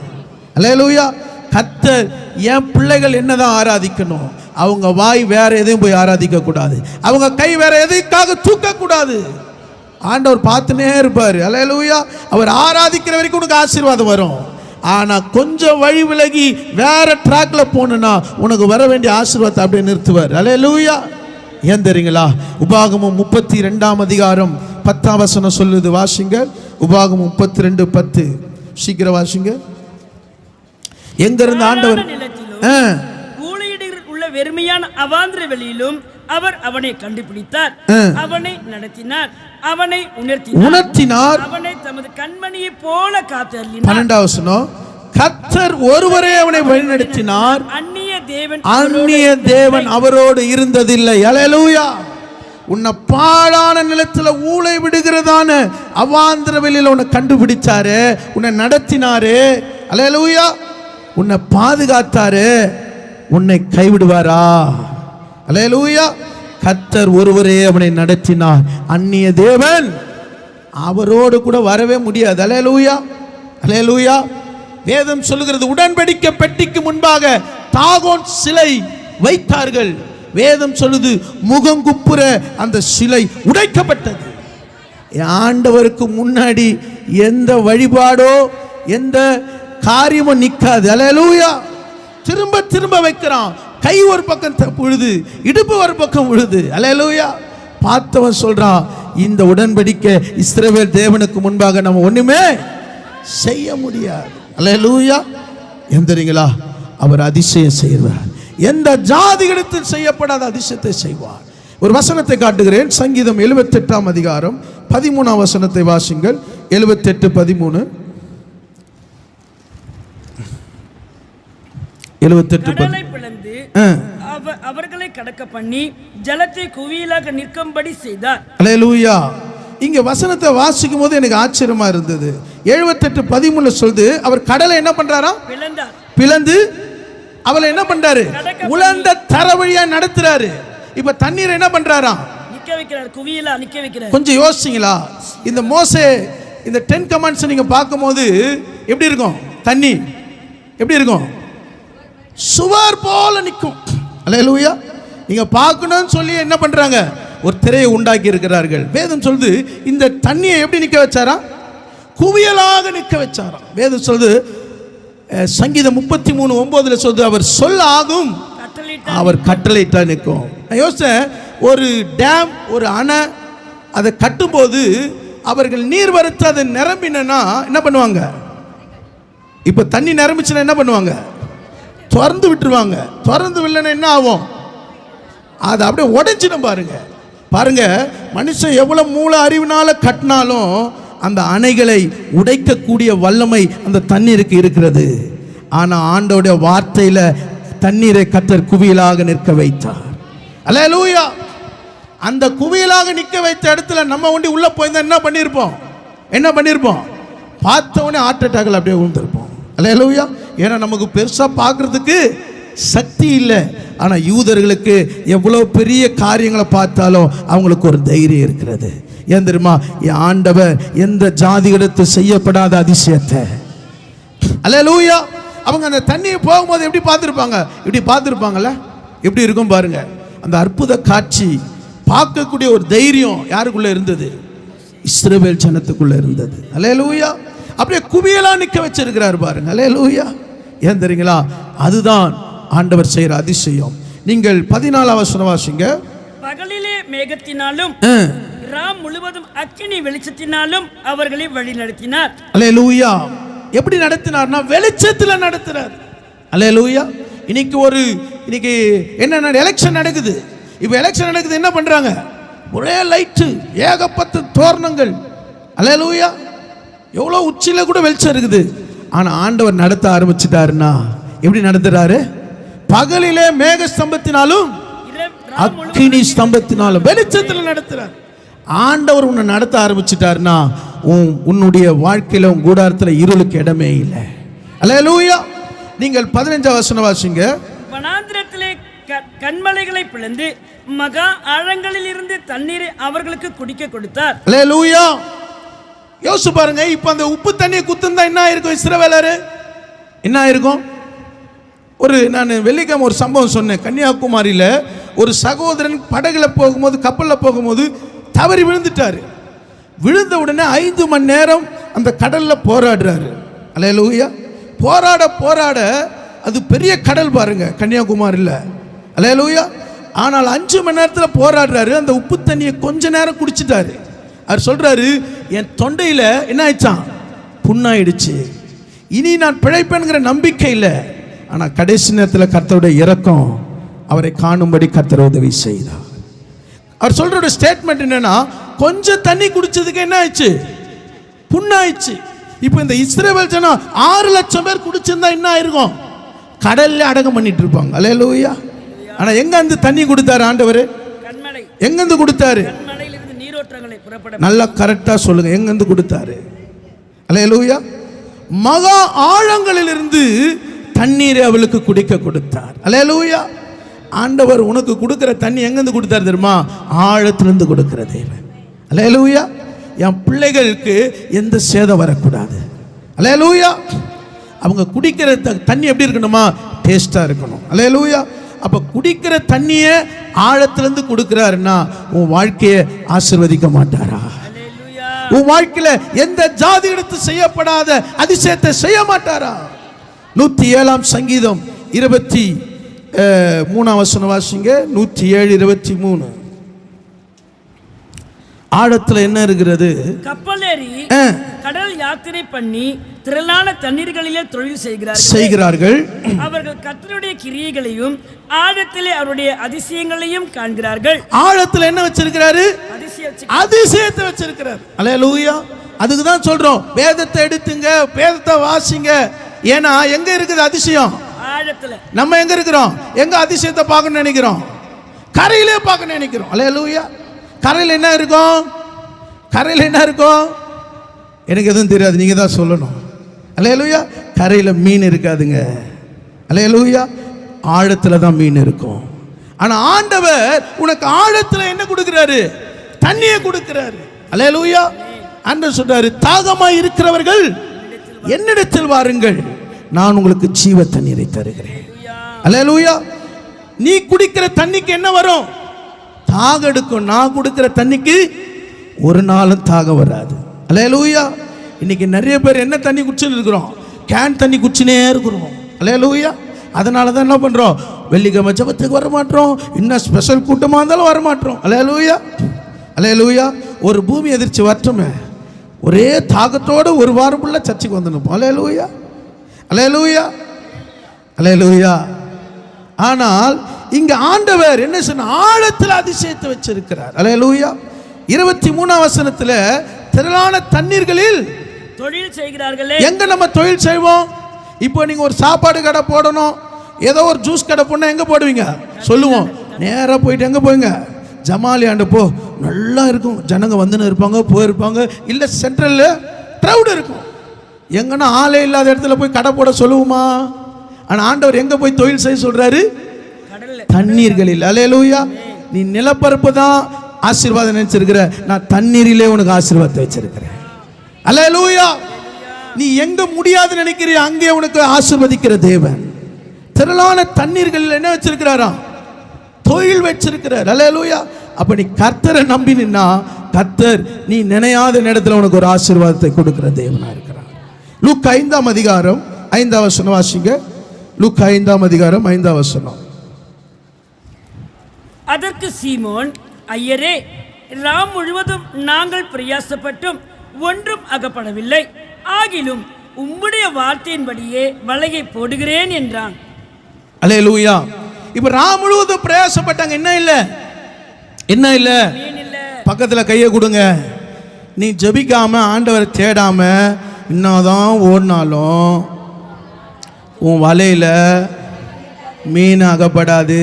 அல்லேலூயா. கர்த்தர் என் பிள்ளைகள் என்னதான் ஆராதிக்கணும், அவங்க வாய் வேற எதையும் போய் ஆராதிக்க கூடாது, அவங்க கை வேற எதுக்காக தூக்க கூடாது. ஆண்டவர் பார்த்துனே இருப்பார். அல்லேலூயா. அவர் ஆராதிக்கிற வரைக்கும் உனக்கு ஆசீர்வாதம் வரும். ஆனால் கொஞ்சம் வழி விலகி வேற ட்ராக்ல போனா உனக்கு வர வேண்டிய ஆசீர்வாதத்தை அப்படியே நிறுத்துவார். அல்லேலூயா. ஏன் தெரியுங்களா? உபாகமம் 32ஆம் அதிகாரம் 10ஆம் வசனம் சொல்லுது. வாசிங்க. உபாகமம் 32:10. சீக்கிரம் வாசிங்க. எங்க இருந்து ஆண்டவர் உள்ள வெறுமையான அவாந்திர வெளியிலும் அவர் அவனை கண்டுபிடித்தார், அவனை நடத்தினார், அவனை உணர்த்தினார், அவனை தமது கண்மணியை போல காத்தருளினார். 12ஆம் வசனம், கர்த்தர் ஒருவரே அவனை வழிநடத்தினார், அந்நிய தேவன் அவரோடு இருந்ததில்லை. அல்லேலூயா. உன்னை பாழான நிலத்தில் ஊளை விடுகிறதான அவாந்திர வெளியில உன்னை கண்டுபிடிச்சாரு, உன்னை நடத்தினாரு. அல்லேலூயா. உன்னை பாதுகாத்தாரு. உன்னை கைவிடுவாரா? அல்லேலூயா. கர்த்தர் ஒருவரே அவனை நடத்தினார், அந்நிய தேவன் அவரோடு கூட வரவே முடியாது. அல்லேலூயா, அல்லேலூயா. வேதம் சொல்லுகிறது, உடன்படிக்கை பெட்டிக்கு முன்பாக தாகோன் சிலை வைத்தார்கள். வேதம் சொல்லுது, முகங்குப்புற அந்த சிலை உடைக்கப்பட்டது. ஆண்டவருக்கு முன்னாடி எந்த வழிபாடோ எந்த காரியமும் நிற்காது. அல்லேலூயா. திரும்ப திரும்ப வைக்கிறான். கை ஒரு பக்கம் விழுது, இடுப்பு ஒரு பக்கம் விழுது. அல்லேலூயா. பார்த்தவன் சொல்றான், இந்த உடன்படிக்கை இஸ்ரவேல் தேவனுக்கு முன்பாக நம்ம ஒண்ணுமே செய்ய முடியாது. அல்லேலூயா. எந்தீங்களா? அவர் அதிசயம் செய்வார். எந்த ஜாதிகளிடத்தில் செய்யப்படாத அதிசயத்தை செய்வார். ஒரு வசனத்தை காட்டுகிறேன். சங்கீதம் 78ஆம் அதிகாரம் 13ஆம் வசனத்தை வாசிங்கள். 78:13. 78:13. அவர்களை கடக்க பண்ணி ஜலத்தை குவியலாக நிற்கும்படி செய்தார். அல்லேலூயா. இங்க வசனத்தை வாசிக்கும் போது எனக்கு ஆச்சரியமா இருந்தது. 78:13 சொல்லுது, அவர் கடலை என்ன பண்றாரா? பிளந்து அவளை என்ன பண்றாரு? உலர்ந்த தர வழியா நடத்துறாரு. இப்ப தண்ணீர் என்ன பண்றாரா? நிக்க வைக்கிறார், குவியலா நிக்க வைக்கிறார். கொஞ்சம் யோசிச்சீங்களா? இந்த மோசே இந்த 10 கமாண்ட்ஸ் நீங்க பார்க்கும்போது எப்படி இருக்கும்? தண்ணி எப்படி இருக்கும்? சுவர் போல நிற்கும். அல்லேலூயா. நீங்க பார்க்கணும்னு சொல்லி என்ன பண்றாங்க? ஒரு திரையை உண்டாக்கி இருக்கிறார்கள். வேதம் சொல்லுது, இந்த தண்ணியை எப்படி நிக்க வச்சாரா? குவியலாக நிற்க வச்சாராம். வேதம் சொல்லுது, சங்கீதம் 33:9 சொல்லுது, அவர் சொல் ஆகும், அவர் கட்டளையிட்டா நிற்கும். நான் யோசிச்சேன், ஒரு டேம், ஒரு அணை அதை கட்டும்போது அவர்கள் நீர் வரத்து அதை நிரம்பினா என்ன பண்ணுவாங்க? இப்போ தண்ணி நிரம்பிச்சுன்னா என்ன பண்ணுவாங்க? திறந்து விட்டுருவாங்க. திறந்து விடலைன்னா என்ன ஆகும்? அது அப்படியே உடைஞ்சிடும். பாருங்க, மனுஷன் எவ்வளவு மூல அறிவினால கட்டினாலும் அந்த அணைகளை உடைக்கக்கூடிய வல்லமை அந்த தண்ணீருக்கு இருக்கிறது. ஆனால் ஆண்டவருடைய வார்த்தையில தண்ணீரை கர்த்தர் குவியலாக நிற்க வைத்தார். அல்லேலூயா. அந்த குவியலாக நிற்க வைத்த இடத்துல நம்ம ஒண்டி உள்ள போயிருந்தா என்ன பண்ணியிருப்போம்? பார்த்த உடனே ஹார்ட் அட்டாக்ல அப்படியே விழுந்திருப்போம். அல்லேலூயா. ஏன்னா நமக்கு பெருசா பார்க்கறதுக்கு சக்தி இல்லை. ஆனால் யூதர்களுக்கு எவ்வளோ பெரிய காரியங்களை பார்த்தாலும் அவங்களுக்கு ஒரு தைரியம் இருக்கிறது. ஏன் தெரியுமா? என் ஆண்டவர் எந்த ஜாதிகளுக்கு செய்யப்படாத அதிசயத்தை. அல்லேலூயா. அவங்க அந்த தண்ணியை போகும்போது எப்படி பார்த்துருப்பாங்கல்ல? எப்படி இருக்கும் பாருங்க. அந்த அற்புத காட்சி பார்க்கக்கூடிய ஒரு தைரியம் யாருக்குள்ள இருந்தது? இஸ்ரவேல் ஜனத்துக்குள்ள இருந்தது. அல்லேலூயா. அப்படியே குவியலா நிற்க வச்சிருக்கிறார் பாருங்க. அல்லேலூயா. ஏன் தெரியுங்களா? அதுதான் ஆண்டவர் செய்கிற அதிசயம். நீங்கள் 14 வசனம் வாசிங்க. பகலிலே மேகத்தினாலும் ராம் முழுவதும் அக்கினி வெளிச்சத்தினாலும் அவர்களை வழி நடத்தினார். அல்லேலூயா. எப்படி நடத்தினார்னா வெளிச்சத்துல நடத்தினார். அல்லேலூயா. இன்னைக்கு என்ன எலெக்ஷன் நடக்குது. இப்போ எலெக்ஷன் நடக்குது, என்ன பண்றாங்க? ஒரே லைட்டு, ஏகப்பட்ட தோரணங்கள். அல்லேலூயா. எவ்வளோ உச்சியில கூட வெளிச்சம் இருக்குது. ஆனா ஆண்டவர் நடத்த ஆரம்பிச்சிட்டாருன்னா எப்படி நடத்துறாரு? பகலிலே மேக ஸ்தம்பத்தினாலும் அக்கினி ஸ்தம்பத்தினாலும் வெளிச்சத்தில் நடத்துறார். ஆண்டவர் உன்னை நடத்த ஆரம்பிச்சிட்டாருன்னா உன்னுடைய வாழ்க்கையில உன் கூடாரத்தில் இருளுக்கு இடமே இல்லை. அல்லேலூயா. நீங்கள் 15 வசனம் வாசிங்க. வனாந்திரத்திலே கண்மலைகளை பிளந்து மகா ஆழங்களில் இருந்து தண்ணீரை அவர்களுக்கு குடிக்க கொடுத்தார். அல்லேலூயா. யோசிச்சு பாருங்க. இப்ப அந்த உப்பு தண்ணியை குத்துந்தா என்ன ஆயிருக்கும்? இஸ்ரவேலர் என்ன ஆயிருக்கும்? நான் வெள்ளிக்கிழமை ஒரு சம்பவம் சொன்னேன். கன்னியாகுமரியில் ஒரு சகோதரன் படகுல போகும்போது, கப்பலில் போகும்போது தவறி விழுந்துட்டாரு. விழுந்த உடனே 5 மணி நேரம் அந்த கடலில் போராடுறாரு. அல்லேலூயா. போராட அது பெரிய கடல் பாருங்க கன்னியாகுமரியில். அல்லேலூயா. ஆனால் 5 மணி நேரத்தில் போராடுறாரு. அந்த உப்பு தண்ணியை கொஞ்ச நேரம் குடிச்சிட்டாரு. அவர் சொல்றாரு, என் தொண்டையில் என்ன ஆயிடுச்சான்? புண்ணாயிடுச்சு. இனி நான் பிழைப்பேன்கிற நம்பிக்கை இல்லை. ஆனால் கடைசி நேரத்தில் கர்த்தருடைய இரக்கம் அவரை காணும்படி கர்த்தர் உதவி செய்தார். அவர் சொல்ற ஸ்டேட்மெண்ட் என்னன்னா, கொஞ்சம் தண்ணி குடிச்சதுக்கு என்ன ஆயிடுச்சு? புண்ணாயிடுச்சு. இப்போ இந்த இஸ்ரவேல் ஜனம் 6 லட்சம் பேர் குடிச்சிருந்தா என்ன ஆயிருக்கும்? கடல்ல அடக்கம் பண்ணிட்டு இருப்பாங்க. அல்லேலூயா. ஆனா எங்க இருந்து தண்ணி கொடுத்தாரு ஆண்டவர்? கண்மலை. எங்க இருந்து கொடுத்தாரு? கண்மலையிலிருந்து நீரோட்டங்களை புறப்பட. நல்லா கரெக்டா சொல்லுங்க, எங்க இருந்து கொடுத்தாரு? அல்லேலூயா. மகா ஆழங்களிலிருந்து தண்ணீரை அவளுக்கு குடிக்க கொடுத்தார். அல்லேலூயா. ஆண்டவர் உனக்கு கொடுக்கிற தண்ணி எங்க இருந்து கொடுத்தாரு தெரியுமா? ஆழத்திலிருந்து கொடுக்கிற தேவன். அல்லேலூயா. என் பிள்ளைகளுக்கு எந்த சேதம் வரக்கூடாது. அல்லேலூயா. அவங்க குடிக்கிற தண்ணி எப்படி இருக்கணுமா? டேஸ்டா இருக்கணும். அல்லேலூயா. அப்ப குடிக்கிற தண்ணியை ஆழத்திலிருந்து கொடுக்கிறாருன்னா உன் வாழ்க்கையை ஆசீர்வதிக்க மாட்டாரா? உன் வாழ்க்கையில எந்த ஜாதி எடுத்து செய்யப்படாத அதிசயத்தை செய்ய மாட்டாரா? 107 சங்கீதம் 23 வசனம் வாசிங்க. 107:23. ஆழத்துல என்ன இருக்கிறது? கப்பலேறி கடல் யாத்திரை பண்ணி திரளான தண்ணீர்களிலே தொழில் செய்கிறார்கள். அவர்கள் கர்த்தருடைய கிரியைகளையும் ஆழத்திலே அவருடைய அதிசயங்களையும் காண்கிறார்கள். ஆழத்துல என்ன வச்சிருக்கிறாரு? அதிசயத்தை வச்சிருக்கிறார். அல்லேலூயா. அதுக்கு தான் சொல்றோம், வேதத்தை எடுத்துங்க, வேதத்தை வாசிங்க. ஏன்னா எங்க இருக்குது அதிசயம்? ஆழத்துல. நம்ம எங்க இருக்கிறோம்? எங்க அதிசயத்தை பார்க்கணும்னு நினைக்கிறோம்? கரையிலே பார்க்கணும்னு நினைக்கிறோம். அல்லேலூயா. கரையில் என்ன இருக்கும்? கரையில் என்ன இருக்கும்? எனக்கு எதுவும் தெரியாது, நீங்க தான் சொல்லணும். அல்லேலூயா. கரையில் மீன் இருக்காதுங்க. அல்லேலூயா. ஆழத்துல தான் மீன் இருக்கும். ஆனா ஆண்டவர் உனக்கு ஆழத்துல என்ன கொடுக்கிறாரு? தண்ணியை கொடுக்கிறாரு. அல்லேலூயா. ஆண்டவர் சொல்றாரு, தாகமாய் இருக்கிறவர்கள் என்னிடத்தில் வாருங்கள், நான் உங்களுக்கு ஜீவ தண்ணீரை தருகிறேன். அல்லேலூயா. நீ குடிக்கிற தண்ணிக்கு என்ன வரும்? தாகம் எடுக்கும். நான் கொடுக்கிற தண்ணிக்கு ஒரு நாளும் தாகம் வராது. அல்லேலூயா. இன்னைக்கு நிறைய பேர் என்ன தண்ணி குடிச்சுன்னு இருக்கிறோம்? கேன் தண்ணி குடிச்சுனே இருக்கிறோம். அல்லேலூயா. அதனால தான் என்ன பண்ணுறோம்? வெள்ளிக்கிழமை ஜெபத்துக்கு வர மாட்டோம், இன்னும் ஸ்பெஷல் கூட்டமாக இருந்தாலும் வர மாட்டோம். அல்லேலூயா, அல்லேலூயா. ஒரு பூமி எதிர்ச்சி வரட்டுமே, ஒரே தாகத்தோடு ஒரு வாரம் ஃபுல்லாக சர்ச்சுக்கு வந்து நிற்போம். அல்லேலூயா, அல்லேலூயா, அல்லேலூயா. ஆனால் இங்க ஆண்டவர் என்ன சொன்ன? ஆழத்தில் அதிசயத்தை வச்சிருக்கிறார். அல்லேலூயா. 23ஆம் வசனத்தில் திரளான தண்ணீர்களில் தொழில் செய்கிறார்களே. எங்க நம்ம தொழில் செய்வோம்? இப்போ நீங்க ஒரு சாப்பாடு கடை போடணும், ஏதோ ஒரு ஜூஸ் கடை போடணும், எங்க போடுவீங்க? சொல்லுவோம். நேராக போயிட்டு எங்க போவீங்க? ஜமாலி ஆண்டு போ, நல்லா இருக்கும், ஜனங்க வந்துன்னு இருப்பாங்க, போயிருப்பாங்க. இல்லை சென்ட்ரல்ல க்ரௌடு இருக்கும். எங்கன்னா ஆளே இல்லாத இடத்துல போய் கடை போட சொல்லுவோமா? ஆனால் ஆண்டவர் எங்க போய் தொழில் செய்ய சொல்றாரு? தண்ணீர்களில். அல்லேலூயா. நீ நிலப்பரப்பு தான் ஆசீர்வாதம் நினைச்சிருக்கிற, நான் தண்ணீரிலே உனக்கு ஆசீர்வாதத்தை வச்சிருக்கிறேன். அல்லேலூயா. நீ எங்க முடியாது நினைக்கிற அங்கே உனக்கு ஆசீர்வதிக்கிற தேவன். திரளான தண்ணீர்கள் என்ன வச்சிருக்கிறாராம்? தொழில் வச்சிருக்கிறார். அல்லேலூயா. அப்ப நீ கர்த்தரை நம்பினா கர்த்தர் நீ நினையாத நேரத்தில் உனக்கு ஒரு ஆசீர்வாதத்தை கொடுக்கிற தேவனா இருக்கிறார். லூக்கா 5ஆம் அதிகாரம் 5ஆம் வசனம் வாசிங்க. லூக்கா 5ஆம் அதிகாரம் 5ஆம் வசனம். அதற்கு சீமோன், ஐயரே, ராம் முழுவதும் நாங்கள் பிரயாசப்பட்டும் ஒன்றும் அகப்படவில்லை, ஆகிலும் உம்முடைய வார்த்தையின்படியே வலையை போடுகிறேன் என்றான். அல்லேலூயா. இப்ப ராம் முழுவதும் பிரயாசப்பட்டாங்க, என்ன இல்ல? என்ன இல்ல? பக்கத்துல கையை கொடுங்க. நீ ஜெபிக்காம ஆண்டவரை தேடாம என்னதான் ஓடினாலும் உன் வலையில மீன் அகப்படாது.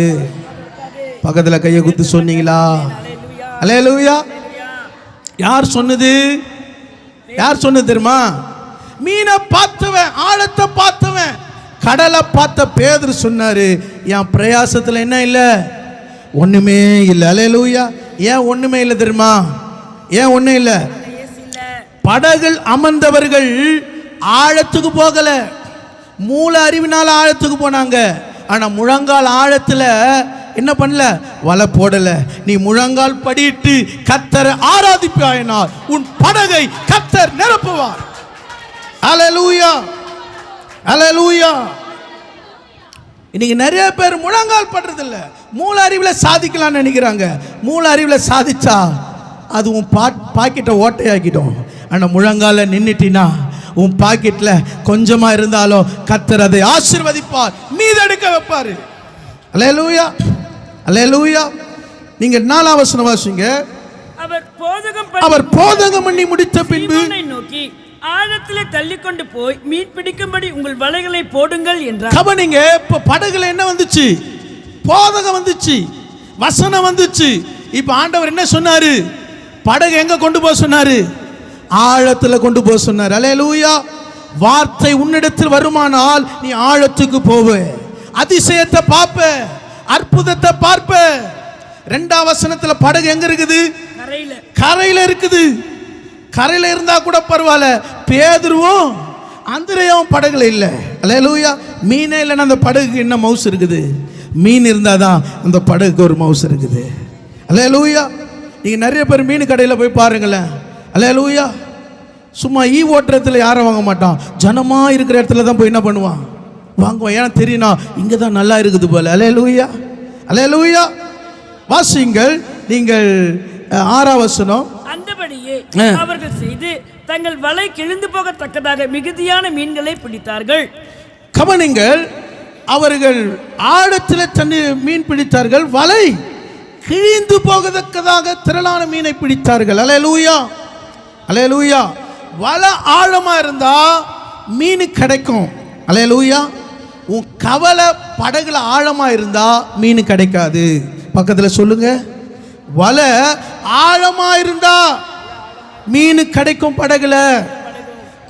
பக்கத்துல கையை குத்து சொன்னீங்களா? அல்லேலூயா. யார் சொன்னது? யார் சொன்னது தெரியுமா? மீனை பார்த்தவன், ஆழத்தை பார்த்தவன், கடலை பார்த்த பேதுரு சொன்னாரு, என் பிரயாசத்துல என்ன இல்லை? ஒண்ணுமே இல்லை. அல்லேலூயா. ஏன் ஒண்ணுமே இல்லை தெரியுமா? ஏன் ஒண்ணும் இல்லை? படகுகள் அமர்ந்தவர்கள் ஆழத்துக்கு போகல, மூல அறிவினால ஆழத்துக்கு போனாங்க. ஆனா முழங்கால் ஆழத்துல என்ன பண்ணல? வலை போடல. நீ முழங்கால் படியிட்டு கர்த்தரை ஆராதிப்பாயினால் உன் படகை கர்த்தர் நிரப்புவார். அல்லேலூயா, அல்லேலூயா. இன்னைக்கு நிறைய பேர் முழங்கால் படுறது இல்ல, மூல அறிவில் சாதிக்கலாம்னு நினைக்கிறாங்க. மூல அறிவில் சாதிச்சா அது உன் பாக்கெட்டை ஓட்டையாக்கிட்டோம். ஆனால் முழங்கால நின்னுட்டினா உன் பாக்கெட்ல கொஞ்சமா இருந்தாலும் கர்த்தர் அதை ஆசீர்வதிப்பார், மீதெடுக்க வைப்பாரு. அல்லேலூயா, அல்லேலூயா. நீங்க 4ஆம் வசனம் வாசிங்க. அவர் போதகம் பண்ணி முடித்த பின்பு நோக்கி, ஆழத்திலே தள்ளிக்கொண்டு போய் மீன் பிடிக்கும்படி உங்கள் வலைகளை போடுங்கள் என்றார். கவனிங்க, இப்ப படகுல என்ன வந்துச்சு? போதகம் வந்துச்சு, வசனம் வந்துச்சு. இப்ப ஆண்டவர் என்ன சொன்னாரு? படகு எங்க கொண்டு போக சொன்னாரு? ஆழத்துல கொண்டு போக சொன்னார். அல்லேலூயா. வார்த்தை உன்னிடத்தில் வருமானால் நீ ஆழத்துக்கு போவ, அதிசயத்தை பார்ப்ப, அற்புதத்தை பார்ப்ப. 2ஆம் வசனத்துல படகு எங்க இருக்குது? கரையில இருக்குது. கரையில இருந்தா கூட பரவாயில்ல, பேதுருவும் அந்திரேயாவும் படகுல இல்லை. அல்லேலூயா. மீனே இல்லைன்னா அந்த படகுக்கு என்ன மவுஸ் இருக்குது? மீன் இருந்தாதான் அந்த படகுக்கு ஒரு மவுஸ் இருக்குது. அல்லேலூயா. நீங்க நிறைய பேர் மீன் கடையில் போய் பாருங்களேன். அல்லேலூயா. சும்மா ஓட்டுறதுல யாரும் வாங்க மாட்டான், ஜனமா இருக்கிற இடத்துல தான் போய் என்ன பண்ணுவான்? வாங்குவான். ஏன்னா தெரியுமா, இங்க தான் நல்லா இருக்குது போல. அல்லேலூயா, அல்லேலூயா. வாசிங்கள் நீங்கள் 6ஆம் வசனம். அந்தபடியே அவர்கள் செய்து தங்கள் வலை கிழிந்து போகத்தக்கதாக மிகுதியான மீன்களை பிடித்தார்கள். கவனிங்கள், அவர்கள் ஆழத்தில் தண்ணி மீன் பிடித்தார்கள், வலை கிழிந்து போகத்தக்கதாக திரளான மீனை பிடித்தார்கள். அல்லேலூயா, அல்லேலூயா. வலை ஆழமா இருந்தா மீன் கிடைக்கும். அல்லேலூயா. உன் கவலை படகுல ஆழமா இருந்தா மீன் கிடைக்காது. பக்கத்துல சொல்லுங்க, வலை ஆழமா இருந்தா மீன் கிடைக்கும் படகுல.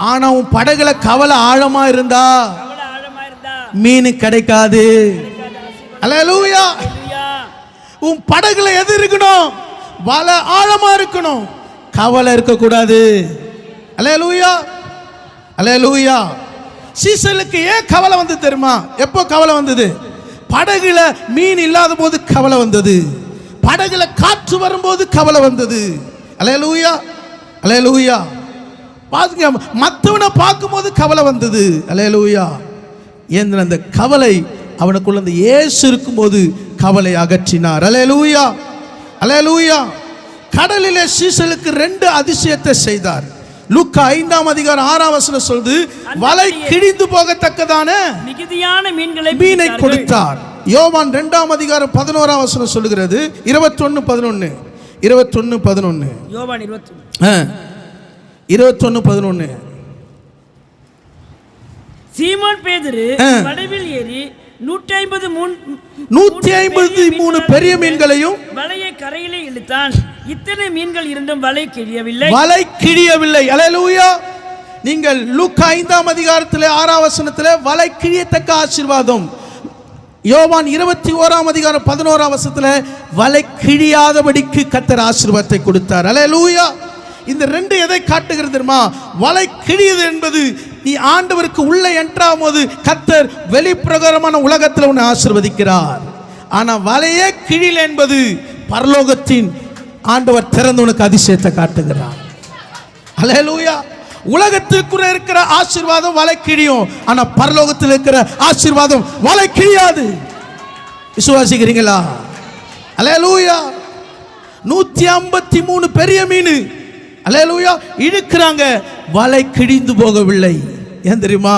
ஆனா உன் படகுல கவலை ஆழமா இருந்தா மீன் கிடைக்காது. அல்லேலூயா. உன் படகுல எது இருக்கணும்? வலை ஆழமா இருக்கணும், கவலை இருக்கக்கூடாது. அல்லேலூயா, அல்லேலூயா. சீசலுக்கு ஏன் கவலை வந்து தெரியுமா? எப்போ கவலை வந்தது? படகுல மீன் இல்லாத போது கவலை வந்தது, படகுல காற்று வரும்போது கவலை வந்தது. அல்லேலூயா, அல்லேலூயா. பாருங்க, மற்றவனை பார்க்கும்போது கவலை வந்தது. அல்லேலூயா. ஏன் அந்த கவலை அவனுக்குள்ள அந்த இயேசு இருக்கும்போது கவலை அகற்றினார். அல்லேலூயா, அல்லேலூயா. கடலிலே சீசலுக்கு 2 அதிசயத்தை செய்தார். லூக்கா 5ஆம் அதிகாரம் 6ஆம் வசனம் சொல்லுது, வலை கிழிந்து போகத்தக்கதான மிகுதியான மீனை கொடுத்தார். யோவான் 2ஆம் அதிகாரம் 11ஆம் வசனம் சொல்லுகிறது, 21:11. யோவான் 21:11. சீமோன் பேதுரு படவில் ஏறி 153 பெரிய மீன்களையும் வலையை கரையிலே இழுத்தான். இத்தனை மீன்கள் இருந்தும் வலை கிழியவில்லை. அல்லேலூயா. நீங்கள் லூக்கா 5ஆம் அதிகாரத்திலே 6ஆம் வசனத்திலே வலை கிழியத்தக்க ஆசீர்வாதம், யோவான் 21ஆம் அதிகாரம் 11ஆம் வசனத்திலே வலை கிழியாதபடிக்கு கர்த்தர் ஆசீர்வாதத்தை கொடுத்தார். அல்லேலூயா. இந்த 2 எதை காட்டுகிறது தெரியுமா? வலை கிழியது என்பது நீ ஆண்டவருக்கு உள்ளே என்ட்ராகும் போது கர்த்தர் வெளிப்பிரகாரமான உலகத்தில் உன்னை ஆசீர்வதிக்கிறார். ஆனா வலையே கிழியல் என்பது பரலோகத்தின் ஆண்டவர் திறந்து உனக்கு அதிசயத்தை காட்டுகிறார். அல்லேலூயா. உலகத்திற்குள்ள இருக்கிற ஆசீர்வாதம் வலை கிழியும், ஆனா பரலோகத்தில் இருக்கிற ஆசீர்வாதம் வலை கிழியாது. விசுவாசிக்கிறீங்களா? அல்லேலூயா. 153 பெரிய மீன், அல்லேலூயா, இழுக்கிறாங்க, வலை கிழிந்து போகவில்லை. ஏன் தெரியுமா?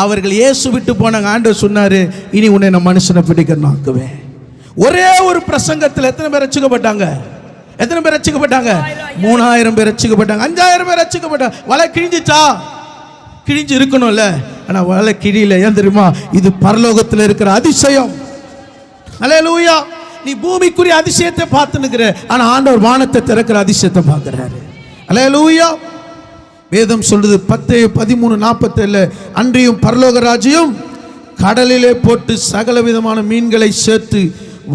அவர்கள் இயேசு விட்டு போனாங்க. ஆண்டவர் சொன்னாரு, இனி உன்னை நான் மனுஷனை பிடிக்கணும் ஆக்குவேன். ஒரே ஒரு பிரசங்கத்தில் எத்தனை பேர் ரட்சிக்கப்பட்டாங்க? 3000 பேர் ரட்சிக்கப்பட்டாங்க. 5000 பேர் ரட்சிக்கப்பட்டாங்க. வலை கிழிஞ்சிச்சா? கிழிஞ்சு இருக்கணும்ல, ஆனா வலை கிழியல. ஏன் தெரியுமா? இது பரலோகத்தில் இருக்கிற அதிசயம். அல்லேலூயா. நீ பூமிக்குரிய அதிசயத்தை பார்த்து நிக்கிற, ஆனா ஆண்டவர் வானத்தை திறக்கிற அதிசயத்தை பார்க்கிறாரு. அல்லேலூயா. வேதம் சொல்றது 10:13-47, அன்றியும் பரலோக ராஜ்யம் கடலிலே போட்டு சகல விதமான மீன்களை சேர்த்து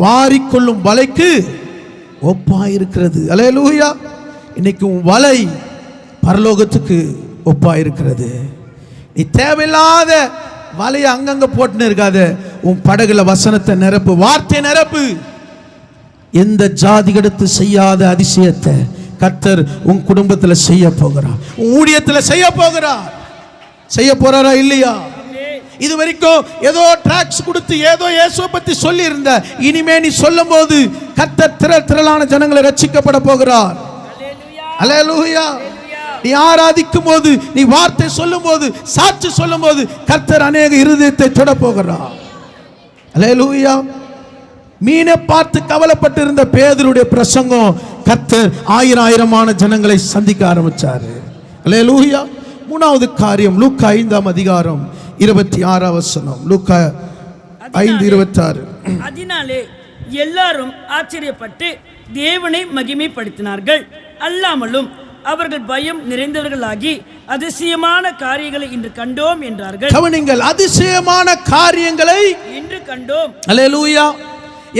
வாரிக்கொள்ளும் வலைக்கு ஒப்பாயிருக்கிறது. அல்லேலூயா. இன்னைக்கு உன் வலை பரலோகத்துக்கு ஒப்பாயிருக்கிறது. நீ தேவையில்லாத வலையை அங்கங்க போட்டுன்னு இருக்காத. உன் படகுல வசனத்தை நிரப்பு, வார்த்தை நிரப்பு. எந்த ஜாதிகளுக்கு செய்யாத அதிசயத்தை கர்த்தர் உன் குடும்பத்தில் செய்ய போகிறார், உன் ஊழியத்தில் செய்ய போகிறார். செய்ய போறாரா இல்லையா? இது வரைக்கும் ஏதோ ட்ராக்ஸ் கொடுத்து ஏதோ இயேசுவை பத்தி சொல்லி இருந்த, இனிமே நீ சொல்லும் போது கர்த்தர் திரளான ஜனங்களை ரட்சிக்கப்பட போகிறார். அல்லேலூயா. நீ ஆராதிக்கும் போது, நீ வார்த்தை சொல்லும் போது, சாட்சி சொல்லும் போது கர்த்தர் அநேக இருதயத்தை தொட போகிறார். அல்லேலூயா. மீனை பார்த்து கவலைப்பட்டு இருந்த பேதுருடைய பிரசங்கம் கர்த்தர் 1000 ஜனங்களை சந்திக்க ஆரம்பிச்சாரு. அல்லேலூயா. 3வது காரியம், லூக்கா 5ஆம் அதிகாரம் 26ஆம் வசனம். லூக்கா 5:26. அதனாலே எல்லாரும் ஆச்சரியப்பட்டு தேவனை மகிமைப்படுத்தினார்கள். அல்லாமலும் அவர்கள் பயம் நிறைந்தவர்களாகி அதிசயமான காரியங்களை இன்று கண்டோம் என்றார்கள். கவனிங்கள், அதிசயமான காரியங்களை இன்று கண்டோம். அல்லேலூயா.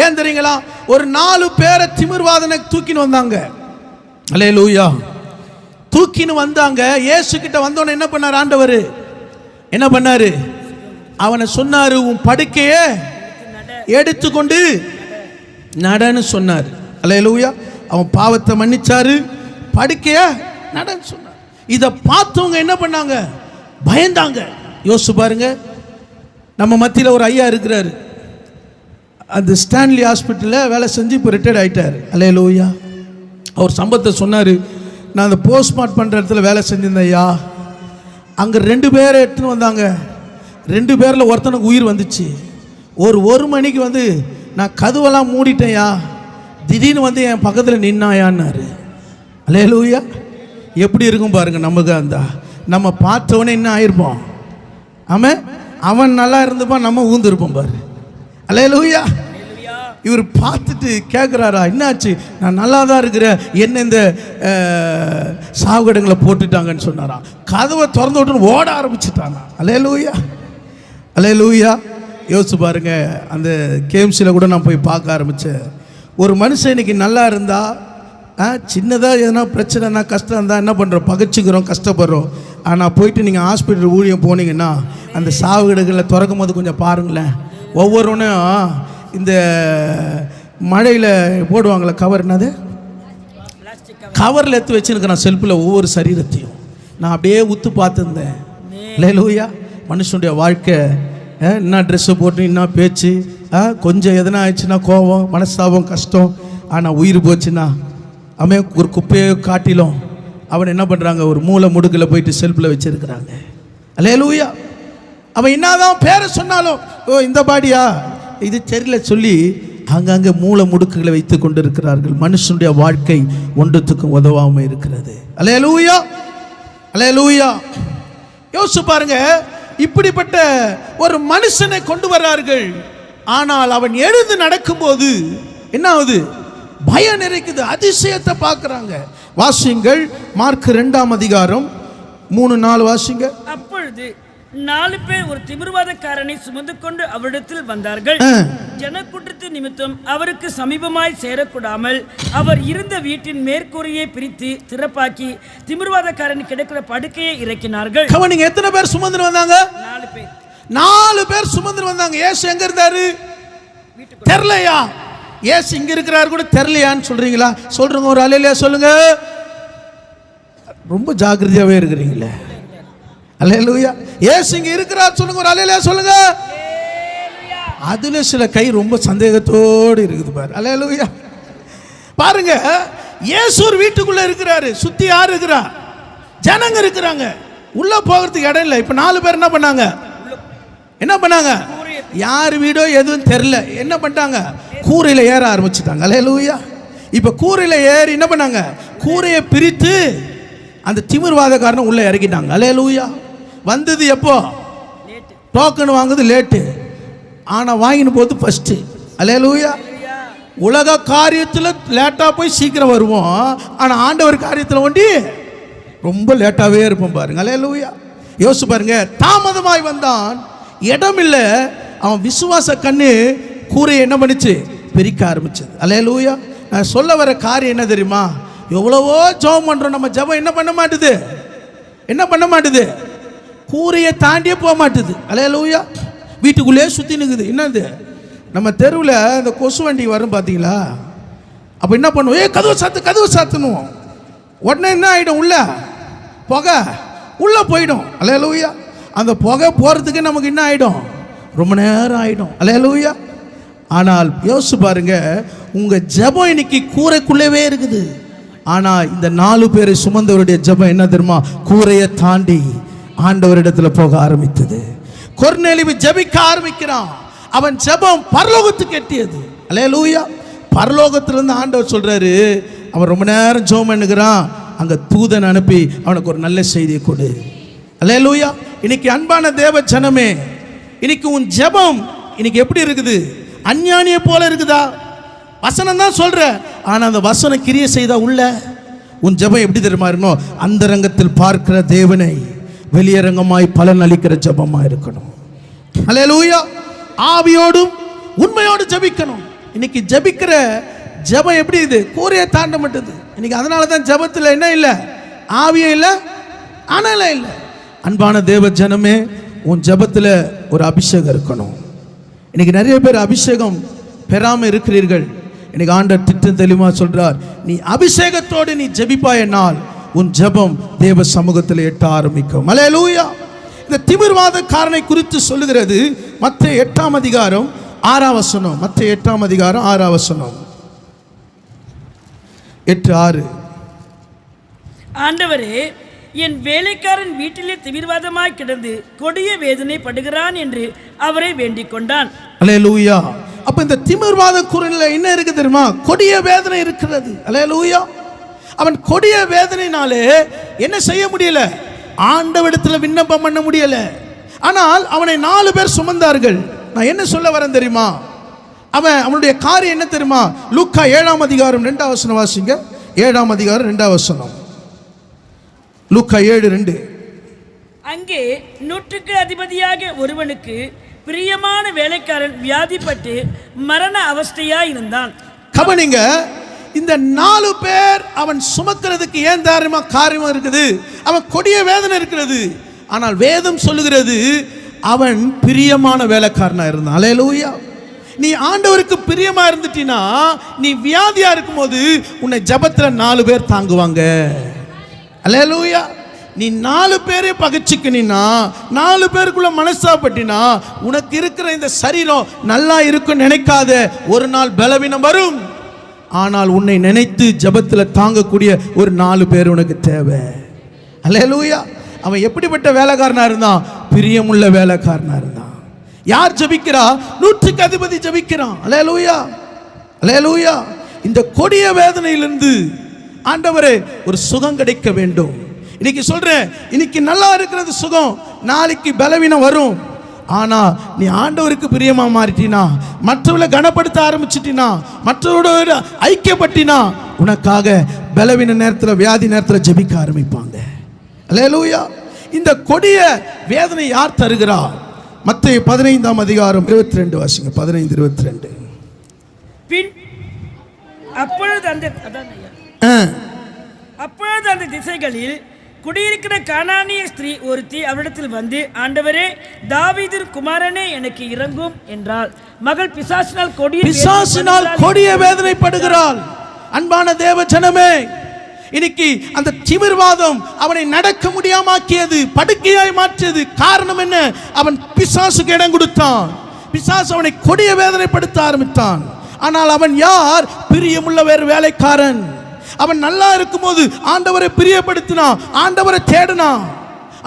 ஏன் தெரியுங்களா? ஒரு 4 பேரை திமிர்வாதனை தூக்கின்னு வந்தாங்க. அல்லேலூயா. தூக்கின்னு வந்தாங்க. இயேசு கிட்ட வந்தோன்னு என்ன பண்ணார் ஆண்டவர்? என்ன பண்ணாரு? அவனை சொன்னாரு, உன் படுக்கையை எடுத்துக்கொண்டு நடன்னு சொன்னார். அல்லேலூயா. அவன் பாவத்தை மன்னிச்சாரு, படுக்கைய நடன்னு சொன்னார். இதை பார்த்தவங்க என்ன பண்ணாங்க? பயந்தாங்க. யோசிச்சு பாருங்க. நம்ம மத்தியில் ஒரு ஐயா இருக்கிறாரு, அந்த ஸ்டான்லி ஹாஸ்பிட்டலில் வேலை செஞ்சு இப்போ ரிட்டையர்ட் ஆகிட்டார். அல்லேலூயா. அவர் சம்பவத்தை சொன்னார். நான் அந்த போஸ்ட்மார்ட் பண்ணுற இடத்துல வேலை செஞ்சிருந்தேன் ஐயா. அங்கே 2 பேரை எடுத்துன்னு வந்தாங்க. 2 பேரில் ஒருத்தனுக்கு உயிர் வந்துச்சு. 1 மணிக்கு வந்து நான் கதவெல்லாம் மூடிட்டேன்யா, திடீர்னு வந்து என் பக்கத்தில் நின்னாயான்னாரு. அல்லேலூயா. எப்படி இருக்கும் பாருங்க. நமக்கு அந்த நம்ம பார்த்தவனே என்ன ஆயிருப்போம்? அவன் நல்லா இருந்துப்பான், நம்ம ஊந்துருப்போம் பாரு. அல்லேலூயா. இவர் பார்த்துட்டு கேட்குறாரா, என்னாச்சு? நான் நல்லா தான் இருக்கிறேன், என்ன இந்த சாவுகடங்களை போட்டுட்டாங்கன்னு சொன்னாராம். கதவை திறந்து விட்டுன்னு ஓட ஆரம்பிச்சுட்டானா. அல்லேலூயா, அல்லேலூயா. யோசிச்சு பாருங்க. அந்த கேம்ஸில் கூட நான் போய் பார்க்க ஆரம்பித்தேன். ஒரு மனுஷன் இன்னைக்கு நல்லா இருந்தா, சின்னதாக எதனா பிரச்சனைனா கஷ்டம் இருந்தால் என்ன பண்ணுறோம்? பகைச்சிக்கிறோம், கஷ்டப்படுறோம். ஆனால் போயிட்டு நீங்கள் ஹாஸ்பிட்டல் ஊழியம் போனீங்கன்னா அந்த சாவுகடங்களில் திறக்கும் போது கொஞ்சம் பாருங்களேன். ஒவ்வொருவனும் இந்த மழையில் போடுவாங்களே கவர், என்னது கவரில் எடுத்து வச்சுருக்கிறான் செல்ஃபில் ஒவ்வொரு சரீரத்தையும். நான் அப்படியே உத்து பார்த்துருந்தேன். அல்லேலூயா. மனுஷனுடைய வாழ்க்கை என்ன ட்ரெஸ்ஸு போட்டு என்ன பேச்சு, கொஞ்சம் எதனா ஆயிடுச்சுன்னா கோபம், மனஸ்தாபம், கஷ்டம். ஆனால் உயிர் போச்சுன்னா அவன் ஒரு குப்பையை காட்டிலும் அவன் என்ன பண்ணுறாங்க, ஒரு மூளை முடுக்கில் போயிட்டு செல்ஃபில் வச்சுருக்கிறாங்க. அல்லேலூயா. அவன் என்னதான் பேரை சொன்னாலும், ஓ இந்த பாடியா இது தெரியல சொல்லி அங்கங்கே மூளை முடுக்குகளை வைத்து கொண்டு இருக்கிறார்கள். மனுஷனுடைய வாழ்க்கை ஒன்றுத்துக்கும் உதவாமல் இருக்கிறது. அல்லேலூயா, அல்லேலூயா. யோசிச்சு பாருங்க, இப்படிப்பட்ட ஒரு மனுஷனை கொண்டு வர்றார்கள். ஆனால் அவன் எழுந்து நடக்கும்போது என்ன ஆகுது, பயம் நிறைக்குது, அதிசயத்தை பார்க்குறாங்க. வாசிங்கள் மார்க் 2ஆம் அதிகாரம் 3-4 வாசிங்க. அப்பொழுது 4 பேர் ஒரு திமிர்வாதக்காரனை சுமந்து கொண்டு அவரிடத்தில் வந்தார்கள். ஜனக்கூட்டத்தின் நிமித்தம் அவருக்கு சமீபமாய் சேரக்கூடாமல் அவர் இருந்த வீட்டின் மேற்கூரையை பிரித்து திறப்பாக்கி திமிர்வாதக்காரன் கிடக்கிற படுக்கையை இறக்கினார்கள். கவனிங்க, எத்தனை பேர் சுமந்து வந்தாங்க? 4 பேர். 4 பேர் சுமந்து வந்தாங்க. ஏசு எங்க இருந்தாரு தெரியலையா? ஏசு இங்க இருக்கிறாரு கூட தெரியலையான்னு சொல்றீங்களா? சொல்றீங்க ஒரு அல்லேலூயா சொல்லுங்க. ரொம்ப ஜாக்கிரதையாவே இருக்கிறீங்களே. அல்லேலூயா. ஏசு இங்க இருக்கிறார் சொல்லுங்க, ஒரு அல்லேலூயா சொல்லுங்க. அதுல சில கை ரொம்ப சந்தேகத்தோடு இருக்குது பாரு. அல்லேலூயா. பாருங்க, இயேசு ஒரு வீட்டுக்குள்ள இருக்கிறாரு. சுத்தி யார் இருக்கிறா? ஜனங்க இருக்கிறாங்க. உள்ள போகிறதுக்கு இடம் இல்லை. இப்ப 4 பேர் என்ன பண்ணாங்க? யார் வீடோ எதுவும் தெரியல, என்ன பண்ணிட்டாங்க? கூரையில ஏற ஆரம்பிச்சுட்டாங்க. அல்லேலூயா. இப்ப கூரையில ஏறி என்ன பண்ணாங்க? கூரையை பிரித்து அந்த திமிர்வாதக்காரனை உள்ள இறக்கிட்டாங்க. அல்லேலூயா. வந்தது எப்போ? டோக்கன் வாங்குது லேட்டு, ஆனா வாங்கின்னு போது ஃபர்ஸ்ட். அல்லேலூயா. உலக காரியத்தில் லேட்டா போய் சீக்கிரம் வருவோம், ஆனா ஆண்டவர் காரியத்தில் ஒண்டி ரொம்ப லேட்டாவே இருப்போம் பாருங்க. அல்லேலூயா. யோசிச்சு பாருங்க, தாமதமாய் வந்தான், இடம் இல்லை. அவன் விசுவாச கண்ணு கூரையை என்ன பண்ணிச்சு? பிரிக்க ஆரம்பிச்சது. அல்லேலூயா. நான் சொல்ல வர காரியம் என்ன தெரியுமா? எவ்வளவோ ஜெபம் பண்றோம், நம்ம ஜெபம் என்ன பண்ண மாட்டுது? என்ன பண்ண மாட்டுது? கூரையை தாண்டியே போக மாட்டுது. அல்லேலூயா. வீட்டுக்குள்ளேயே சுற்றி நிற்குது. என்னது, நம்ம தெருவில் இந்த கொசு வண்டி வரும் பார்த்தீங்களா? அப்போ என்ன பண்ணுவோம்? கதவு சாத்து, கதவு சாத்தணும். உடனே என்ன ஆகிடும்? உள்ள புகை உள்ளே போயிடும். அல்லேலூயா. அந்த புகை போகிறதுக்கு நமக்கு என்ன ஆகிடும்? ரொம்ப நேரம் ஆகிடும். அல்லேலூயா. ஆனால் யோசிச்சு பாருங்க, உங்கள் ஜெபம் இன்னைக்கு கூரைக்குள்ளவே இருக்குது. ஆனால் இந்த 4 பேரை சுமந்தவருடைய ஜெபம் என்ன தெரியுமா? கூரையை தாண்டி ஆண்டவரிடத்தில் போக ஆரம்பித்தது. கொர்நேலியு ஜெபிக்க ஆரம்பிக்கிறான். அவன் ஜெபம் பரலோகத்துக்கு எட்டியது. அல்லேலூயா. பரலோகத்திலிருந்து ஆண்டவர் சொல்றாரு, அவன் ரொம்ப நேரம் ஜெபம் பண்ணுகிறான், அங்க தூதன் அனுப்பி அவனுக்கு ஒரு நல்ல செய்தியை கொடு. அல்லேலூயா. இன்னைக்கு அன்பான தேவ ஜனமே, இன்னைக்கு உன் ஜெபம் இன்னைக்கு எப்படி இருக்குது? அஞ்ஞானியை போல இருக்குதா? வசனம் தான் சொல்ற, ஆனா அந்த வசனம் கிரியை செய்தா உள்ள உன் ஜெபம் எப்படி தெரியுமா இருக்கணும்? அந்தரங்கத்தில் பார்க்கிற தேவனை வெளியரங்கமாய் பலன் அளிக்கிற ஜெபமா இருக்கணும். அல்லேலூயா. ஆவியோடும் உண்மையோடு ஜெபிக்கணும். இன்னைக்கு ஜெபிக்கிற ஜெபம் எப்படி இது? கூரையை தாண்ட மாட்டேது இன்னைக்கு. அதனால தான் ஜெபத்தில் என்ன இல்லை? ஆவியே இல்லை, ஆனால இல்லை. அன்பான தேவ ஜனமே, உன் ஜெபத்தில் ஒரு அபிஷேகம் இருக்கணும். இன்னைக்கு நிறைய பேர் அபிஷேகம் பெறாமல் இருக்கிறீர்கள். இன்னைக்கு ஆண்டவர் திட்டம் தெளிவாக சொல்றார், நீ அபிஷேகத்தோடு நீ ஜெபிப்பாயனால் உன் ஜெபம் தேவ சமூகத்தில் எட்ட ஆரம்பிக்கும். அல்லேலூயா. இந்த திமிர்வாதக்காரனை குறித்து சொல்லுகிறது மத்தேயு 8ஆம் அதிகாரம் 6ஆம் வசனம். மத்தேயு 8ஆம் அதிகாரம் 6ஆம் வசனம். 8:6. ஆண்டவரே, என் வேலைக்காரன் வீட்டிலே திமிர்வாதமாய் கிடந்து கொடிய வேதனை படுகிறான் என்று அவரை வேண்டிக் கொண்டான். அல்லேலூயா. அப்ப இந்த திமிர்வாத குரலில் என்ன இருக்கு தெரியுமா? கொடிய வேதனை இருக்கிறது. அல்லேலூயா. அவன் கொடிய வேதனைனாலே என்ன செய்ய முடியல? ஆண்டவரிடத்தில் விண்ணப்பம் பண்ண முடியல. ஆனால் அவனை 4 பேர் சுமந்தார்கள். நான் என்ன சொல்ல வரேன் தெரியுமா? அவனுடைய காரியம் என்ன தெரியுமா? லூக்கா 7ஆம் அதிகாரம் 2ஆம் வசனம் வாசிங்க. 7ஆம் அதிகாரம் 2ஆம் வசனம். லூக்கா 7:2. அங்கே 100க்கு அதிபதியாக ஒருவனுக்கு பிரியமான வேலைக்காரன் வியாதிப்பட்டு மரண அவஸ்தையா இருந்தான். கவனிங்க, இந்த 4 பேர் அவன் சுமக்கிறதுக்கு ஏன் தாரியமா காரியம் இருக்குது? அவன் கொடிய வேதனை இருக்கிறது. ஆனால் வேதம் சொல்லுகிறது அவன் பிரியமான வேலைக்காரனா இருந்தான். அல்லேலூயா. நீ ஆண்டவருக்கு பிரியமா இருந்துட்டீனா, நீ வியாதியா இருக்கும்போது உன்னை ஜெபத்துல 4 பேர் தாங்குவாங்க. அல்லேலூயா. நீ 4 பேரை பகைச்சிக்கினா, 4 பேருக்குள்ள மனசாப்பட்டினா, உனக்கு இருக்கிற இந்த சரீரம் நல்லா இருக்கும் நினைக்காத. ஒரு நாள் பலவீனம் வரும். ஆனால் உன்னை நினைத்து ஜெபத்தில் தாங்கக்கூடிய ஒரு 4 பேர் உனக்கு தேவை. அல்லேலூயா. அவன் எப்படிப்பட்ட வேலைக்காரனா இருந்தான்? பிரியமுள்ள வேலைக்காரனா இருந்தான். யார் ஜெபிக்கிறா? 100க்கு அதிபதி ஜெபிக்கிறான். அல்லேலூயா, அல்லேலூயா. இந்த கொடிய வேதனையிலிருந்து ஆண்டவரே ஒரு சுகம் கிடைக்க வேண்டும். இன்னைக்கு சொல்றேன், இன்னைக்கு நல்லா இருக்கிறது சுகம், நாளைக்கு பலவீனம் வரும். ஆனா நீ ஆண்டவருக்கு பிரியமா மாறிட்டினா, மற்றவர்களை கனப்படுத்த ஆரம்பிச்சிட்டினா, மற்றவரோட ஐக்கியப்பட்டினா, உனக்காக பலவீன நேரத்தில் வியாதி நேரத்தில் ஜெபிக்க ஆரம்பிப்பாங்க. அல்லேலூயா. இந்த கொடிய வேதனை யார் தருகிறா? மத்தேயு 15ஆம் அதிகாரம் 22 வாசிங்க. 15:22. பின் அப்பொழுது அந்த திசைகளில் குடியிருக்கிற கானானிய ஸ்திரீ ஒருத்தி அவரிடத்தில் வந்து, ஆண்டவரே, தாவீதின் குமாரனே, எனக்கு இரங்கும் என்றாள். மகள் பிசாசினால் கொடிய வேதனைப்படுகிறாள். அன்பான தேவ ஜனமே, இன்னைக்கு அந்த திமிர்வாதம் அவனை நடக்க முடியாமாக்கியது, படுக்கையாய் மாற்றியது. காரணம் என்ன? அவன் பிசாசுக்கு இடம் கொடுத்தான். பிசாசு அவனை கொடிய வேதனைப்படுத்த ஆரம்பித்தான். ஆனால் அவன் யார்? பிரியமுள்ள வேறு வேலைக்காரன். அவன் நல்லா இருக்கும்போது ஆண்டவரை பிரியப்படுத்தினான், ஆண்டவரை தேடினான்.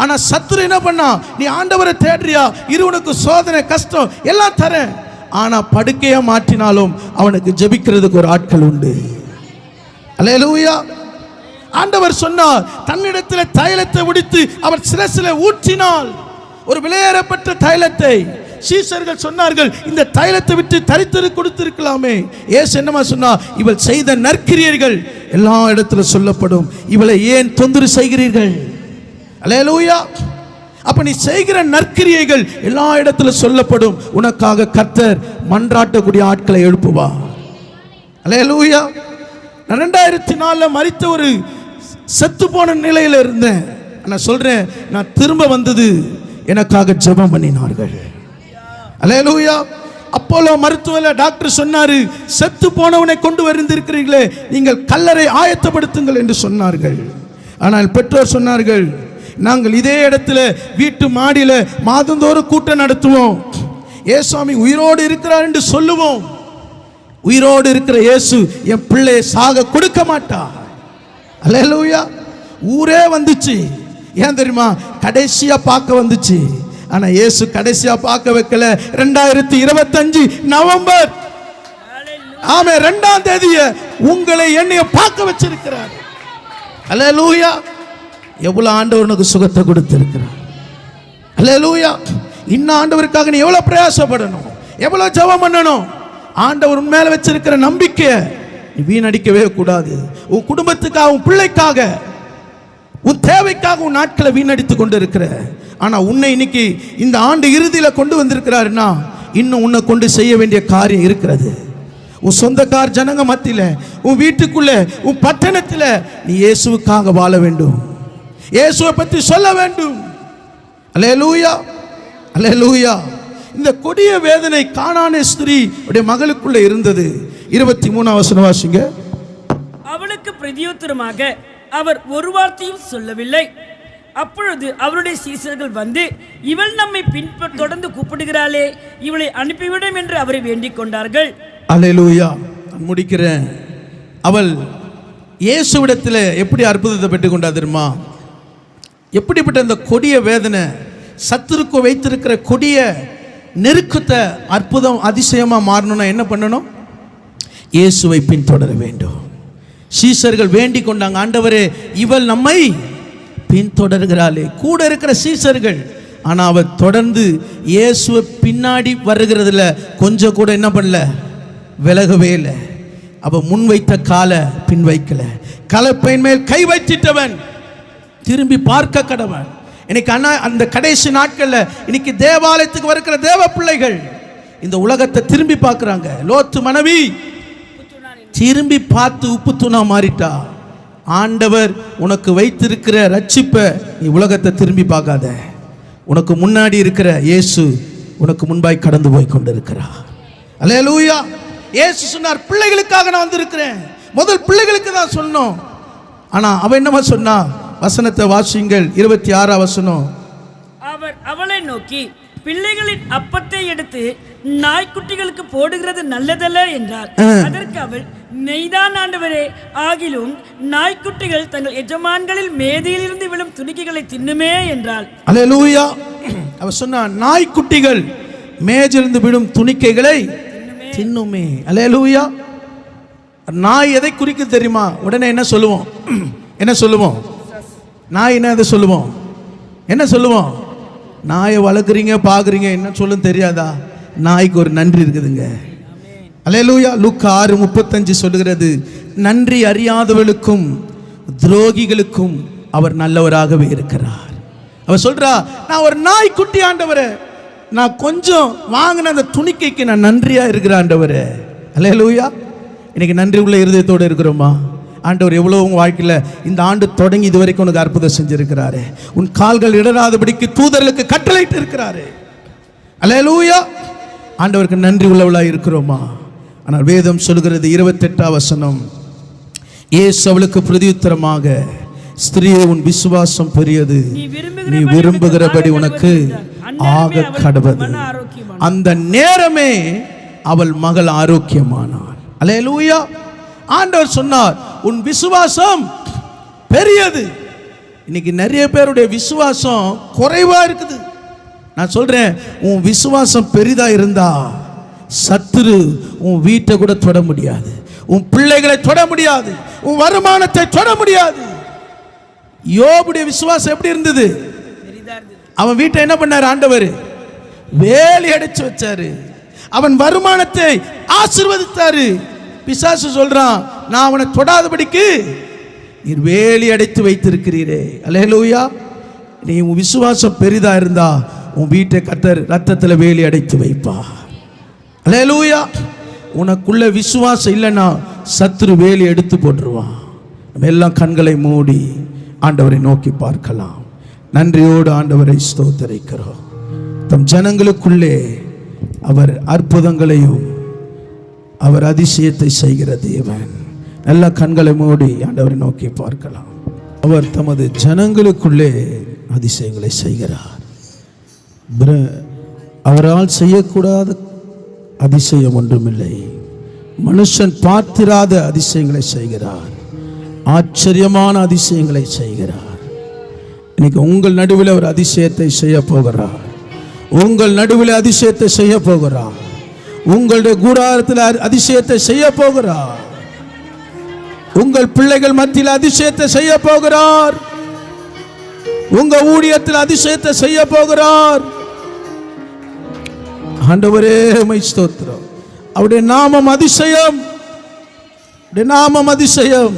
ஆனா சத்துரு என்ன பண்ணா? நீ ஆண்டவரை தேடுறியா, இரு உனக்கு சோதனை கஷ்டம் எல்லாம் தரேன். ஆனா படுக்கையா மாற்றினாலும் அவனுக்கு ஜெபிக்கிறதுக்கு ஒரு ஆட்கள் உண்டு. அல்லேலூயா. ஆண்டவர் சொன்னார், தன்னிடத்தில் தைலத்தை உடித்து அவர் சிரசில் ஊற்றினாள். ஒரு விலையேறப்பட்ட தைலத்தை சீஷர்கள் சொன்னார்கள், இந்த தைலத்தை விட்டு தரித்திரு கொடுத்திருக்கலாமே. இயேசு என்னமா சொன்னார்? இவள் செய்த நற்கிரியைகள் எல்லா இடத்துல சொல்லப்படும், இவளை ஏன் தொந்தரவு செய்கிறீர்கள்? அல்லேலூயா. அப்ப நீ செய்கிற நற்கிரியைகள் எல்லா இடத்துல சொல்லப்படும். உனக்காக கர்த்தர் மன்றாட்டக்கூடிய ஆட்களை எழுப்புவா. அல்லேலூயா. 2004 மரித்த ஒரு செத்து போன நிலையில இருந்தேன். நான் சொல்றேன், நான் திரும்ப வந்தது எனக்காக ஜெபம் பண்ணினார்கள். அல்லேலூயா. அப்போலோ மருத்துவ டாக்டர் சொன்னாரு, செத்து போனவனை கொண்டு வந்திருக்கிறீர்களே, நீங்கள் கல்லறை ஆயத்தப்படுத்துங்கள் என்று சொன்னார்கள். ஆனால் பெற்றோர் சொன்னார்கள், நாங்கள் இதே இடத்துல வீட்டு மாடியில மாதந்தோறும் கூட்டம் நடத்துவோம், ஏசுவாமி உயிரோடு இருக்கிறார் என்று சொல்லுவோம். உயிரோடு இருக்கிற இயேசு என் பிள்ளையை சாக கொடுக்க மாட்டார். அல்லேலூயா. ஊரே வந்துச்சு. ஏன் தெரியுமா? கடைசியா பார்க்க வந்துச்சு. ஆனா இயேசு கடைசியா பார்க்க வைக்கல. 2025 நவம்பர் 2ஆம் தேதிய உங்களை என்னைய பார்க்க வச்சிருக்கிறார். அல்லேலூயா. எவ்வளவு ஆண்டவர் உனக்கு சுகத்தை கொடுத்திருக்கிறார். அல்லேலூயா. இன்னும் ஆண்டவருக்காக நீ எவ்வளவு பிரயாசப்படணும், எவ்வளவு ஜெபம் பண்ணணும். ஆண்டவர் உன் மேல வச்சிருக்கிற நம்பிக்கையை நீ வீணடிக்கவே கூடாது. உன் குடும்பத்துக்காக, உன் பிள்ளைக்காக, உன் தேவைக்காக உன் நாட்களை வீணடித்து கொண்டு இருக்கிற. ஆனா உன்னை இன்னைக்கு இந்த ஆண்டு இறுதியில கொண்டு வந்திருக்கிறாருன்னா, இன்னும் உன்னை கொண்டு செய்ய வேண்டிய காரியம் இருக்கிறது. உன் சொந்தக்கார ஜனங்க மத்தியில, உன் வீட்டுக்குள்ள, உன் பட்டணத்தில் நீ இயேசுவுக்காக வாழ வேண்டும். இயேசுவை பற்றி சொல்ல வேண்டும். அல்லேலூயா, அல்லேலூயா. இந்த கொடிய வேதனை கானானிய ஸ்திரீ உடைய மகளுக்குள்ள இருந்தது. 23ஆம் வசனம் வாசிங்க. அவளுக்கு பிரதியுத்தரமாக அவர் ஒரு வார்த்தையும் சொல்லவில்லை. அப்பொழுது அவருடைய சீசர்கள் வந்து, இவள் நம்மை தொடர்ந்து கூப்பிடுகிறாளே, இவளை அனுப்பிவிடும் என்று அவரை வேண்டிக் கொண்டார்கள். அல்லேலூயா. நான் முடிக்கிறேன். அவள் இயேசுவிடத்தில் எப்படி அற்புதத்தை பெற்றுக் கொண்டா தெரியுமா? எப்படிப்பட்ட அந்த கொடிய வேதனை, சத்துருக்கு வைத்திருக்கிற கொடிய நெருக்கத்தை அற்புதம் அதிசயமா மாறணும்னா என்ன பண்ணணும்? இயேசுவை பின்தொடர வேண்டும். சீசர்கள் வேண்டிக் கொண்டாங்க, ஆண்டவரே இவள் நம்மை பின்தொடர்கிறாளே. கூட இருக்கிற சீசர்கள். ஆனா அவ தொடர்ந்து இயேசுவை பின்னாடி வருகிறதுல கொஞ்சம் கூட என்ன பண்ணல, விலகவே இல்லை. அவ முன் வைத்த காலை பின் வைக்கல. கலப்பையின் மேல் கை வைத்திட்டவன் திரும்பி பார்க்க கடவன். இன்னைக்கு அந்த கடைசி நாட்கள்ல இன்னைக்கு தேவாலயத்துக்கு வருகிற தேவ பிள்ளைகள் இந்த உலகத்தை திரும்பி பார்க்கிறாங்க. லோத்து மனைவி திரும்பி பார்த்து உப்பு தூணா மாறிட்டா. ஆண்டவர் உனக்கு வைத்திருக்கிற ரட்சிப்பை நீ உலகத்தை திரும்பி பார்க்காத. உனக்கு முன்னாடி இருக்கிற இயேசு உனக்கு முன்பாய் கடந்து போய் கொண்டிருக்கிறார். அல்லேலூயா. இயேசு சொன்னார், பிள்ளைகளுக்காக நான் வந்திருக்கிறேன். முதல் பிள்ளைகளுக்கு தான் சொன்னோம். ஆனா அவன் என்னமா சொன்னா? வசனத்தை வாசிங்கள். 26 வசனம். அவர் அவளை நோக்கி, பிள்ளைகளின் அப்பத்தை எடுத்து நாய்க்குட்டிகளுக்கு போடுகிறது நல்லதல்ல என்றார். அதற்கு அவள், மெய்தான் ஆண்டவரே, ஆகிலும் நாய்க்குட்டிகள் தங்கள் எஜமான்களில் மேதையிலிருந்து விழும் துணிக்கைகளை தின்னுமே என்றாள். அல்லேலூயா. அவர் சொன்னார், நாய்க்குட்டிகள் மேஜிலிருந்து விழும் துணிக்கைகளை தின்னுமே. அல்லேலூயா. நாய் எதை குறிக்க தெரியுமா? உடனே என்ன சொல்லுவோம்? என்ன சொல்லுவோம்? நாய் என்ன எதை சொல்லுவோம்? என்ன சொல்லுவோம்? நாயை வளர்க்குறீங்க, பார்க்குறீங்க, என்ன சொல்லும் தெரியாதா? நாய்க்கு ஒரு நன்றி இருக்குதுங்க. அல்லேலூயா. லூக்கா 6:35 சொல்லுகிறது, நன்றி அறியாதவர்களுக்கும் துரோகிகளுக்கும் அவர் நல்லவராகவே இருக்கிறார். அவர் சொல்றா, நான் ஒரு நாய்க்குட்டி ஆண்டவரே, நான் கொஞ்சம் வாங்கின அந்த துணிக்கைக்கு நான் நன்றியா இருக்கிற ஆண்டவரே. அல்லேலூயா. இன்னைக்கு நன்றி உள்ள இருதயத்தோடு இருக்கிறோமா? ஆண்டவர் எவ்வளோ உங்கள் வாழ்க்கையில் இந்த ஆண்டு தொடங்கி இது வரைக்கும் உனக்கு அற்புதம் செஞ்சிருக்கிறாரு. உன் கால்கள் இடராதபடிக்கு தூதர்களுக்கு கட்டளையிட்டு இருக்கிறாரு. அல்லேலூயா. ஆண்டவருக்கு நன்றி உள்ளவளாக இருக்கிறோமா? ஆனால் வேதம் சொல்கிறது 28 வசனம், இயேசு அவளுக்கு பிரதியுத்தரமாக, ஸ்திரீயே, உன் விசுவாசம் பெரியது, நீ விரும்புகிறபடி உனக்கு ஆக கடவது. அந்த நேரமே அவள் மகள் ஆரோக்கியமானாள். அல்லேலூயா. ஆண்டவர் சொன்னார், உன் விசுவாசம் பெரியது. இன்னைக்கு நிறைய பேருடைய விசுவாசம் குறைவா இருக்குது. நான் சொல்றேன், உன் விசுவாசம் பெரிதா இருந்தா சத்துரு உன் வீட்டை கூட தொட முடியாது, உன் பிள்ளைகளை தொட முடியாது, உன் வருமானத்தை தொட முடியாது. யோபுடைய விசுவாசம் எப்படி இருந்தது? அவன் வீட்டை என்ன பண்ணாரு? ஆண்டவர் வேலி அடைச்சு வச்சாரு. அவன் வருமானத்தை ஆசீர்வதித்தாரு. பிசாசு சொல்றான், நான் அவனை தொடாதபடிக்கு நீர் வேலி அடைத்து வைத்திருக்கிறீரே. அல்லேலூயா. நீ உன் விசுவாசம் பெரிதா இருந்தா உன் வீட்டை கர்த்தர் ரத்தத்தில் வேலி அடைத்து வைப்பா. அல்லேலூயா. உனக்குள்ள விசுவாசம் இல்லைன்னா சத்துரு வேலி எடுத்து போட்டுருவான். நம்ம எல்லாம் கண்களை மூடி ஆண்டவரை நோக்கி பார்க்கலாம். நன்றியோடு ஆண்டவரை ஸ்தோத்தரிக்கிறோம். தம் ஜனங்களுக்குள்ளே அவர் அற்புதங்களையும் அவர் அதிசயத்தை செய்கிற தேவன். நல்ல கண்களை மூடி ஆண்டவரை நோக்கி பார்க்கலாம். அவர் தமது ஜனங்களுக்குள்ளே அதிசயங்களை செய்கிறார். அவரால் செய்யக்கூடாத அதிசயம் ஒன்றுமில்லை. மனுஷன் பார்த்திராத அதிசயங்களை செய்கிறார். ஆச்சரியமான அதிசயங்களை செய்கிறார். இன்னைக்கு உங்கள் நடுவில் ஒரு அதிசயத்தை செய்ய போகிறார். உங்கள் நடுவில் அதிசயத்தை செய்ய போகிறார். உங்களுடைய கூடாரத்தில் அதிசயத்தை செய்ய போகிறார். உங்கள் பிள்ளைகள் மத்தியில் அதிசயத்தை செய்ய போகிறார். உங்க ஊழியத்தில் அதிசயத்தை செய்ய போகிறார். ஆண்டவரே உம்மை ஸ்தோத்திரம். அவருடைய நாமம் அதிசயம். அவருடைய நாமம் அதிசயம்.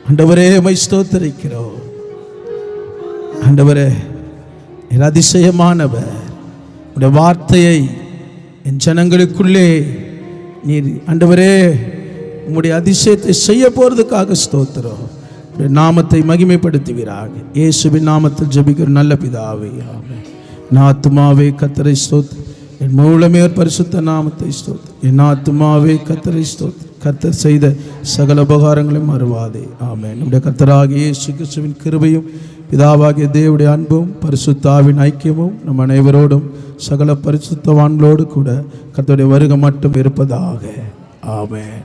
ஆண்டவரே உம்மை ஸ்தோத்திரிக்கிறோம். ஆண்டவரே நீர் அதிசயமானவர். உடைய வார்த்தையை என் ஜனங்களுக்குள்ளே நீர் ஆண்டவரே உம்முடைய அதிசயத்தை செய்ய போறதுக்காக ஸ்தோத்திரம். உடைய நாமத்தை மகிமைப்படுத்துவீராக. இயேசுவின் நாமத்தில் ஜெபிக்கிற நல்ல பிதாவே, ஆமென். என் ஆத்துமாவே கர்த்தரை ஸ்தோத்திரம், என் மூலமே பரிசுத்த நாமத்தை ஸ்தோத்திரம். என் ஆத்துமாவே கர்த்தரை ஸ்தோத்திரம். கர்த்தர் செய்த சகல உபகாரங்களையும் மறவாதே. ஆமென். நம்முடைய கர்த்தராகிய இயேசு கிறிஸ்துவின் கிருபையும் பிதாவாகிய தேவனுடைய அன்பும் பரிசுத்தாவின் ஐக்கியமும் நம் அனைவரோடும் சகல பரிசுத்தவான்களோடு கூட கர்த்தருடைய வருகை மட்டும் இருப்பதாக. ஆமென்.